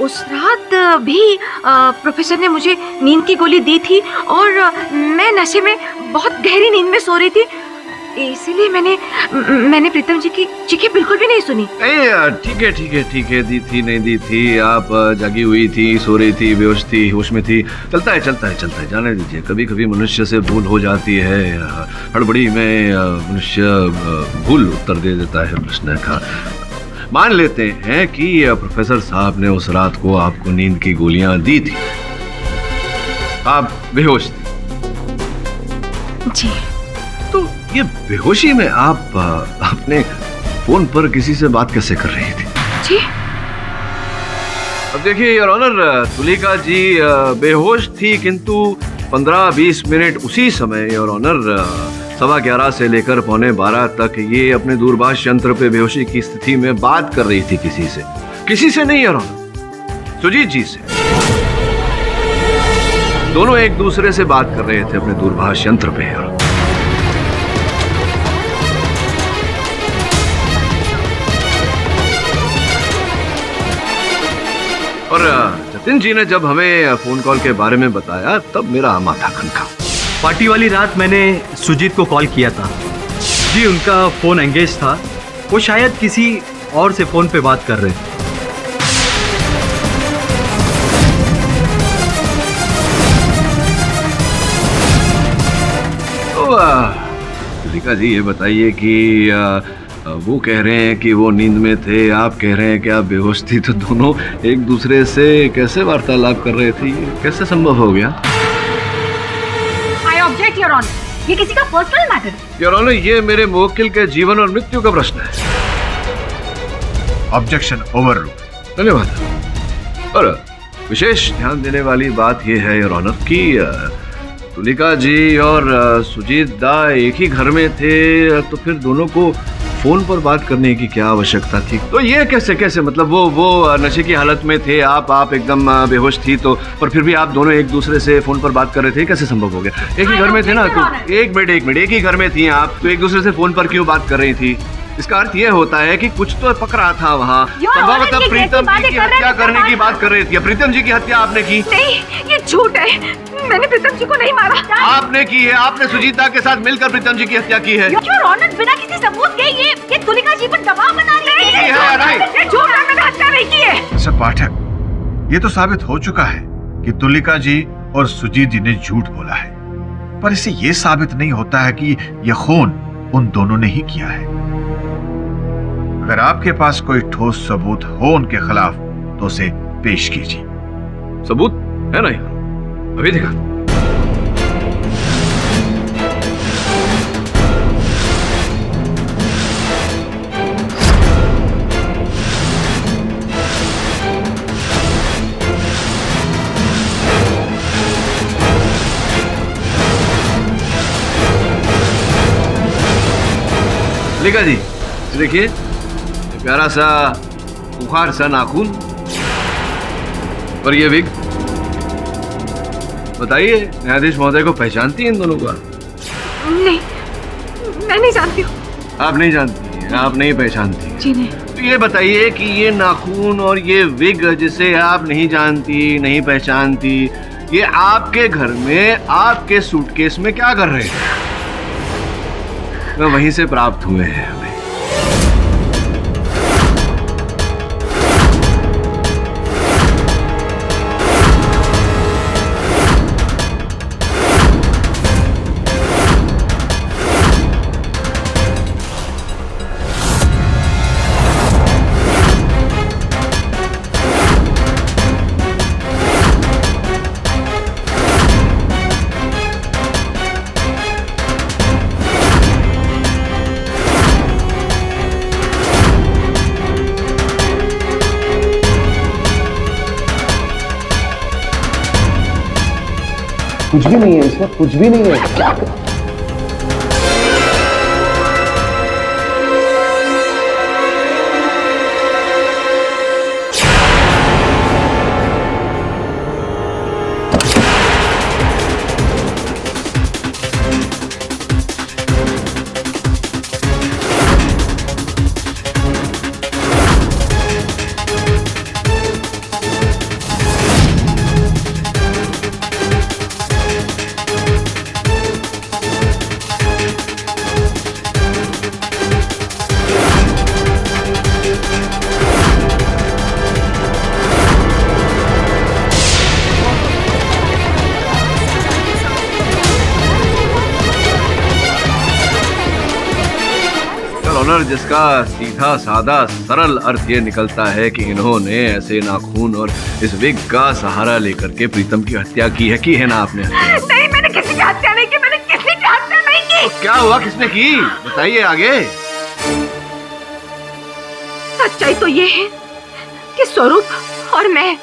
उस रात भी प्रोफेसर ने मुझे नींद की गोली दी थी और मैं नशे में बहुत गहरी नींद में सो रही थी, इसीलिए मैंने प्रीतम जी की चीखें बिल्कुल भी नहीं सुनी। ठीक है, दी थी नहीं दी थी, आप जागी हुई थी, सो रही थी, बेहोश थी, होश में थी, चलता है, जाने दीजिए। कभी कभी मनुष्य से भूल हो जाती है, हड़बड़ी में मनुष्य भूल उत्तर दे देता है प्रश्न का। मान लेते हैं कि प्रोफेसर साहब ने उस रात को आपको नींद की गोलियां दी थी, आप बेहोश थी जी। तो ये बेहोशी में आप अपने फोन पर किसी से बात कैसे कर रही थी? जी अब देखिए योर ऑनर, तुलिका जी बेहोश थी, किंतु 15-20 मिनट उसी समय योर ऑनर 11:15 से लेकर 11:45 तक ये अपने दूरभाष यंत्र पे बेहोशी की स्थिति में बात कर रही थी किसी से नहीं योर ऑनर, सुजीत जी से। दोनों एक दूसरे से बात कर रहे थे अपने दूरभाष यंत्र पे। और जतिन जी ने जब हमें फोन कॉल के बारे में बताया तब मेरा माथा खनका। पार्टी वाली रात मैंने सुजीत को कॉल किया था जी, उनका फोन एंगेज था, वो शायद किसी और से फोन पे बात कर रहे थे। तो तुलिका जी ये बताइए कि वो कह रहे हैं कि वो नींद में थे, आप कह रहे हैं कि आप बेहोश थी, तो दोनों एक दूसरे से कैसे वार्तालाप कर रहे थे? ये कैसे संभव हो गया? I object, Your Honor. ये किसी का पर्सनल मैटर है। योर ऑनर, ये मेरे मुवक्किल के जीवन और मृत्यु का प्रश्न है। Objection overruled. धन्यवाद। और विशेष ध्यान देने वाली बात यह है योर ऑनर कि तुलिका जी और सुजीत दा एक ही घर में थे, तो फिर दोनों को फोन पर बात करने की क्या आवश्यकता थी? तो ये कैसे मतलब वो नशे की हालत में थे, आप एकदम बेहोश थी, तो पर फिर भी आप दोनों एक दूसरे से फोन पर बात कर रहे थे, कैसे संभव हो गया? एक ही घर में थे ना, तो एक मिनट, एक ही घर में थी आप, तो एक दूसरे से फोन पर क्यों बात कर रही थी? इसका अर्थ ये होता है कि कुछ तो पक रहा था वहाँ। संभवतः प्रीतम जी की हत्या करने की बात कर रही थी। प्रीतम जी की हत्या आपने की? नहीं, ये झूठ है। मैंने प्रीतम जी को नहीं मारा। आपने की है, आपने सुजीता के साथ मिलकर प्रीतम जी की हत्या की है। योर ऑनर, बिना किसी सबूत के ये तुलिका जी पर दबाव बना रही है। ये झूठ है, मैंने हत्या नहीं की है। सर पाठक, ये तो साबित हो चुका है कि तुलिका जी और सुजीत जी ने झूठ बोला है, पर इससे ये साबित नहीं होता है कि यह खून उन दोनों ने ही किया है। अगर आपके पास कोई ठोस सबूत हो उनके खिलाफ तो उसे पेश कीजिए। सबूत है ना यहाँ? अभी दिखा। लिखा जी, देखिए प्यारा सा बुखार सा नाखून और ये विग। बताइए, न्यायाधीश महोदय को पहचानती हैं इन दोनों को? नहीं, मैं नहीं जानती हूँ। आप नहीं जानती? आप नहीं पहचानती? जी नहीं। तो ये बताइए कि ये नाखून और ये विग जिसे आप नहीं जानती, नहीं पहचानती, ये आपके घर में आपके सूटकेस में क्या कर रहे हैं? मैं वहीं से प्राप्त हुए हैं हमें। कुछ भी नहीं है इसमें, कुछ भी नहीं है। क्या ऑनर, जिसका सीधा सादा सरल अर्थ ये निकलता है कि इन्होंने ऐसे नाखून और इस विग का सहारा लेकर के प्रीतम की हत्या की है ना आपने? नहीं, मैंने किसी की हत्या नहीं की, मैंने किसी की हत्या नहीं की। तो क्या हुआ, किसने की? बताइए आगे। सच्चाई तो ये है कि स्वरूप और मैं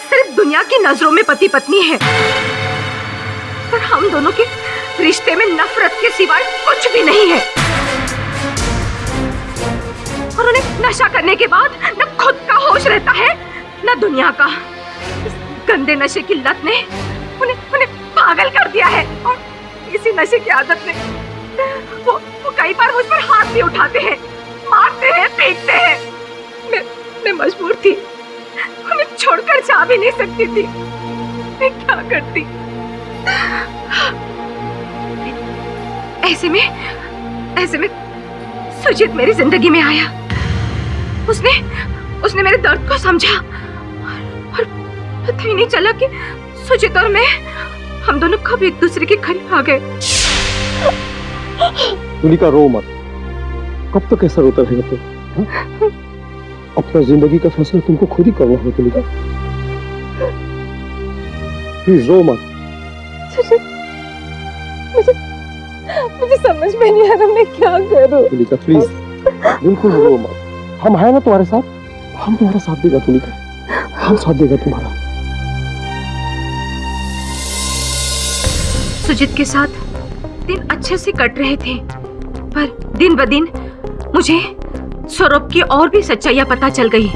सिर्फ दुनिया की नजरों में पति पत्नी हैं, पर हम दोनों के रिश्ते में नफरत के सिवाय कुछ भी नहीं है। और उन्हें नशा करने के बाद न खुद का होश रहता है न दुनिया का। इस गंदे नशे की लत ने उन्हें पागल कर दिया है, और इसी नशे की आदत में वो कई बार मुझ पर हाथ भी उठाते हैं, मारते हैं, पीटते हैं। मैं मजबूर थी, उन्हें छोड़कर जा भी नहीं सकती थी। मैं क्या करती? ऐसे में सुजीत मेरी जिंदगी में आया। उसने मेरे दर्द को समझा, और पता ही नहीं चला कि सुजीत और मैं, हम दोनों कब एक दूसरे के करीब आ गए। तुलिका, रो मत। कब तक ऐसा रोता रहेगा तुम? अपना जिंदगी का फैसला तुमको खुद ही करना है तुलिका। प्लीज रो मत। मुझे समझ में नहीं आ रहा मैं क्या करूं। तुलिका प्लीज, बिल्कुल रो मत। हम हैं ना तुम्हारे साथ, हम तुम्हारा साथ देगा तुलिका, हम साथ देगा तुम्हारा। सुजीत के साथ दिन अच्छे से कट रहे थे, पर दिन ब दिन मुझे स्वरूप की और भी सच्चाइयां पता चल गई।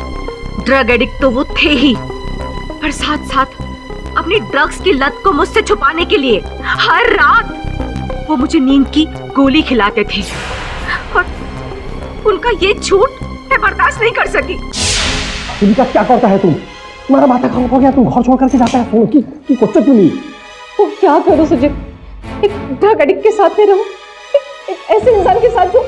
ड्रग एडिक्ट तो वो थे ही, पर साथ साथ अपनी ड्रग्स की लत को मुझसे छुपाने के लिए हर रात वो मुझे नींद की गोली खिलाते थे, और उनका ये झूठ मैं बर्दाश्त नहीं कर सकी। तुलिका क्या करता है तुम? तुम्हारा माथा खराब हो गया, तुम घर छोड़ करके जाता है फोन की कुछ तुम नहीं। तो क्या करूं सुजीत, एक ड्रग एडिक्ट के साथ में रहूं, एक ऐसे इंसान के साथ जो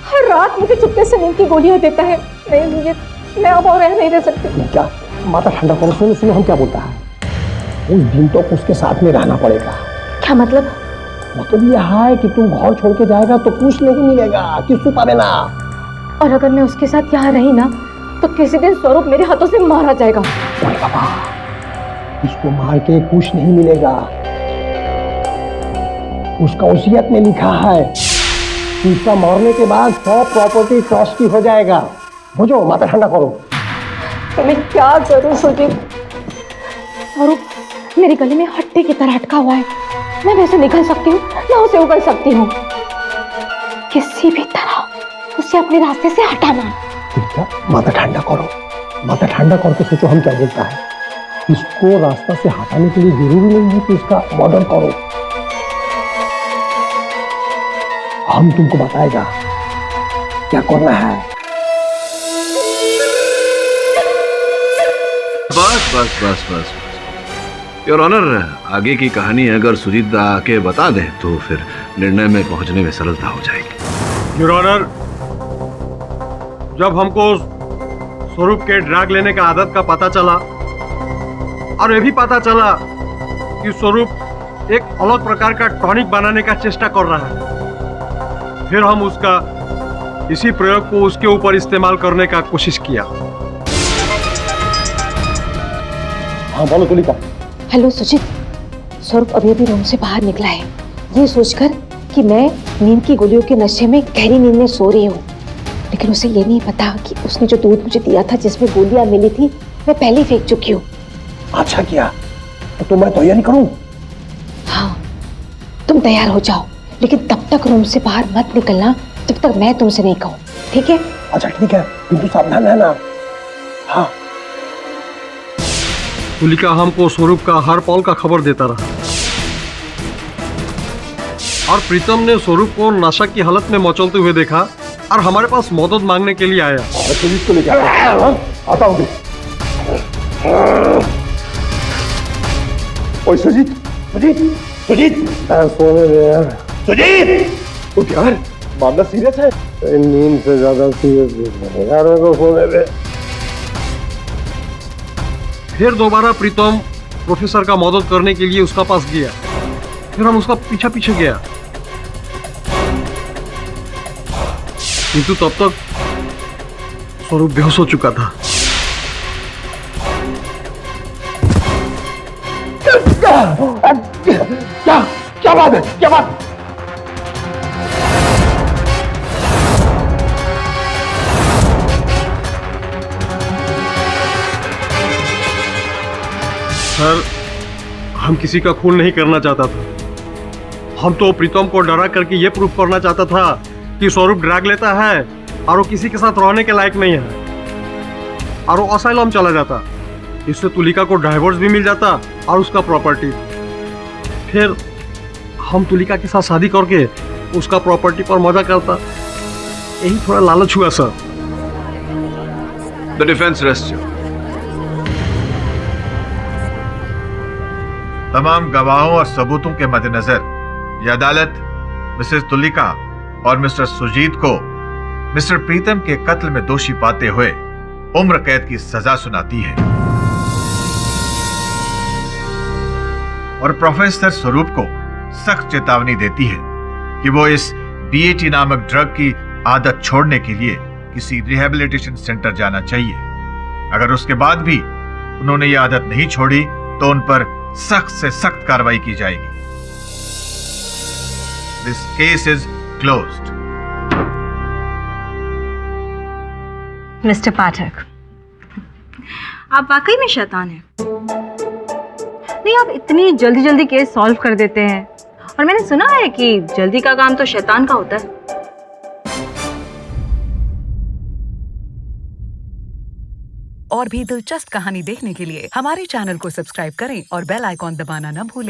हर रात मुझे चुपके से नींद की गोलियां देता है। नहीं सुजीत, मैं अब और रह नहीं रह सकती। क्या माथा ठंडा करो, सुनो सुनो हम क्या बोलता है। उस दिन तो उसके साथ में रहना पड़ेगा। क्या मतलब? मतलब यह है कि तुम घर छोड़ के जाएगा तो कुछ नहीं मिलेगा, किसू पावे ना। और अगर मैं उसके साथ यहाँ रही ना, तो किसी दिन स्वरूप मेरे हाथों से मारा जाएगा। बाबा, इसको मार के कुछ नहीं मिलेगा। उसका वसीयत में लिखा है कि उसका मरने के बाद सब प्रॉपर्टी ट्रस्ट की हो जाएगा। बुझो, माथा ठंडा करो। तो मैं क्या करूं सुजीत? स्वरूप मेरी गले में हट्टे की तरह अटका हुआ है। मैं वैसे निकल सकती हूँ, मैं उसे उगल सकती हूँ। किसी भी तरह उसे अपने रास्ते से हटाना। माथा ठंडा करो, माथा ठंडा करके सोचो हम क्या बोलता है। इसको रास्ता से हटाने के लिए जरूरी नहीं है कि इसका मर्डर करो। हम तुमको बताएगा क्या करना है। बस बस बस बस योर ऑनर, आगे की कहानी अगर सुजीत आके बता दे तो फिर निर्णय में पहुंचने में सरलता हो जाएगी। योर ऑनर, जब हमको स्वरूप के ड्रग लेने का आदत का पता चला, और ये भी पता चला कि स्वरूप एक अलग प्रकार का टॉनिक बनाने का चेष्टा कर रहा है, फिर हम उसका इसी प्रयोग को उसके ऊपर इस्तेमाल करने का कोशिश किया। हाँ बोलो तुलिका। हेलो सुजीत, स्वरूप अभी अभी रूम से बाहर निकला है, ये सोचकर कि मैं नींद की गोलियों के नशे में गहरी नींद में सो रही हूँ। लेकिन उसे ये नहीं पता कि उसने जो दूध मुझे दिया था जिसमें गोलियां मिली थी, मैं पहले फेंक चुकी हूँ। अच्छा किया, तो मैं तैयारी करूँ? हाँ, तुम तैयार हो जाओ, लेकिन तब तक रूम से बाहर मत निकलना जब तक मैं तुमसे नहीं कहूँ, ठीक है? अच्छा ठीक है, किंतु सावधान रहना। हाँ। तुलिका हमको स्वरूप का हर पल का खबर देता रहा, और प्रीतम ने स्वरूप को नशा की हालत में मचलते हुए देखा और हमारे पास मदद मांगने के लिए आया। पुलिस को लेके आता हूँ। ओए सुजीत, सुजीत, सुजीत, सोने दे यार। सुजीत, उठ यार, मामला सीरियस है। नींद से ज्यादा सीरियस है यार, मेरे को सोने दे। फिर दोबारा प्रीतम प्रोफेसर का मदद करने के लिए उसका पास गया, फिर हम उसका पीछे पीछे गया, किंतु तब तक स्वरूप बेहोश हो चुका था। क्या बात है, क्या बात? सर, हम किसी का खून नहीं करना चाहता था। हम तो प्रीतम को डरा करके ये प्रूफ करना चाहता था कि स्वरूप ड्रग लेता है और वो किसी के साथ रहने के लायक नहीं है, और वो असाइलम चला जाता। इससे तुलिका को डाइवोर्स भी मिल जाता और उसका प्रॉपर्टी। फिर हम तुलिका के साथ शादी करके उसका प्रॉपर्टी पर मजा करता। यही थोड़ा लालच हुआ सर। The defence rest. तमाम गवाहों और सबूतों के मद्देनजर यह अदालत मिसेस तुलिका और मिस्टर सुजीत को मिस्टर प्रीतम के कत्ल में दोषी पाते हुए उम्र कैद की सजा सुनाती है, और प्रोफेसर स्वरूप को सख्त चेतावनी देती है कि वो इस बीएटी नामक ड्रग की आदत छोड़ने के लिए किसी रिहैबिलिटेशन सेंटर जाना चाहिए। अगर उसके बाद भी उन्होंने ये आदत नहीं छोड़ी तो उन पर सख्त से सख्त कार्रवाई की जाएगी। This case is closed. Mister Pathak, आप वाकई में शैतान हैं। नहीं, आप इतनी जल्दी जल्दी केस सॉल्व कर देते हैं, और मैंने सुना है कि जल्दी का काम तो शैतान का होता है। और भी दिलचस्प कहानी देखने के लिए हमारे चैनल को सब्सक्राइब करें और बेल आइकॉन दबाना न भूलें।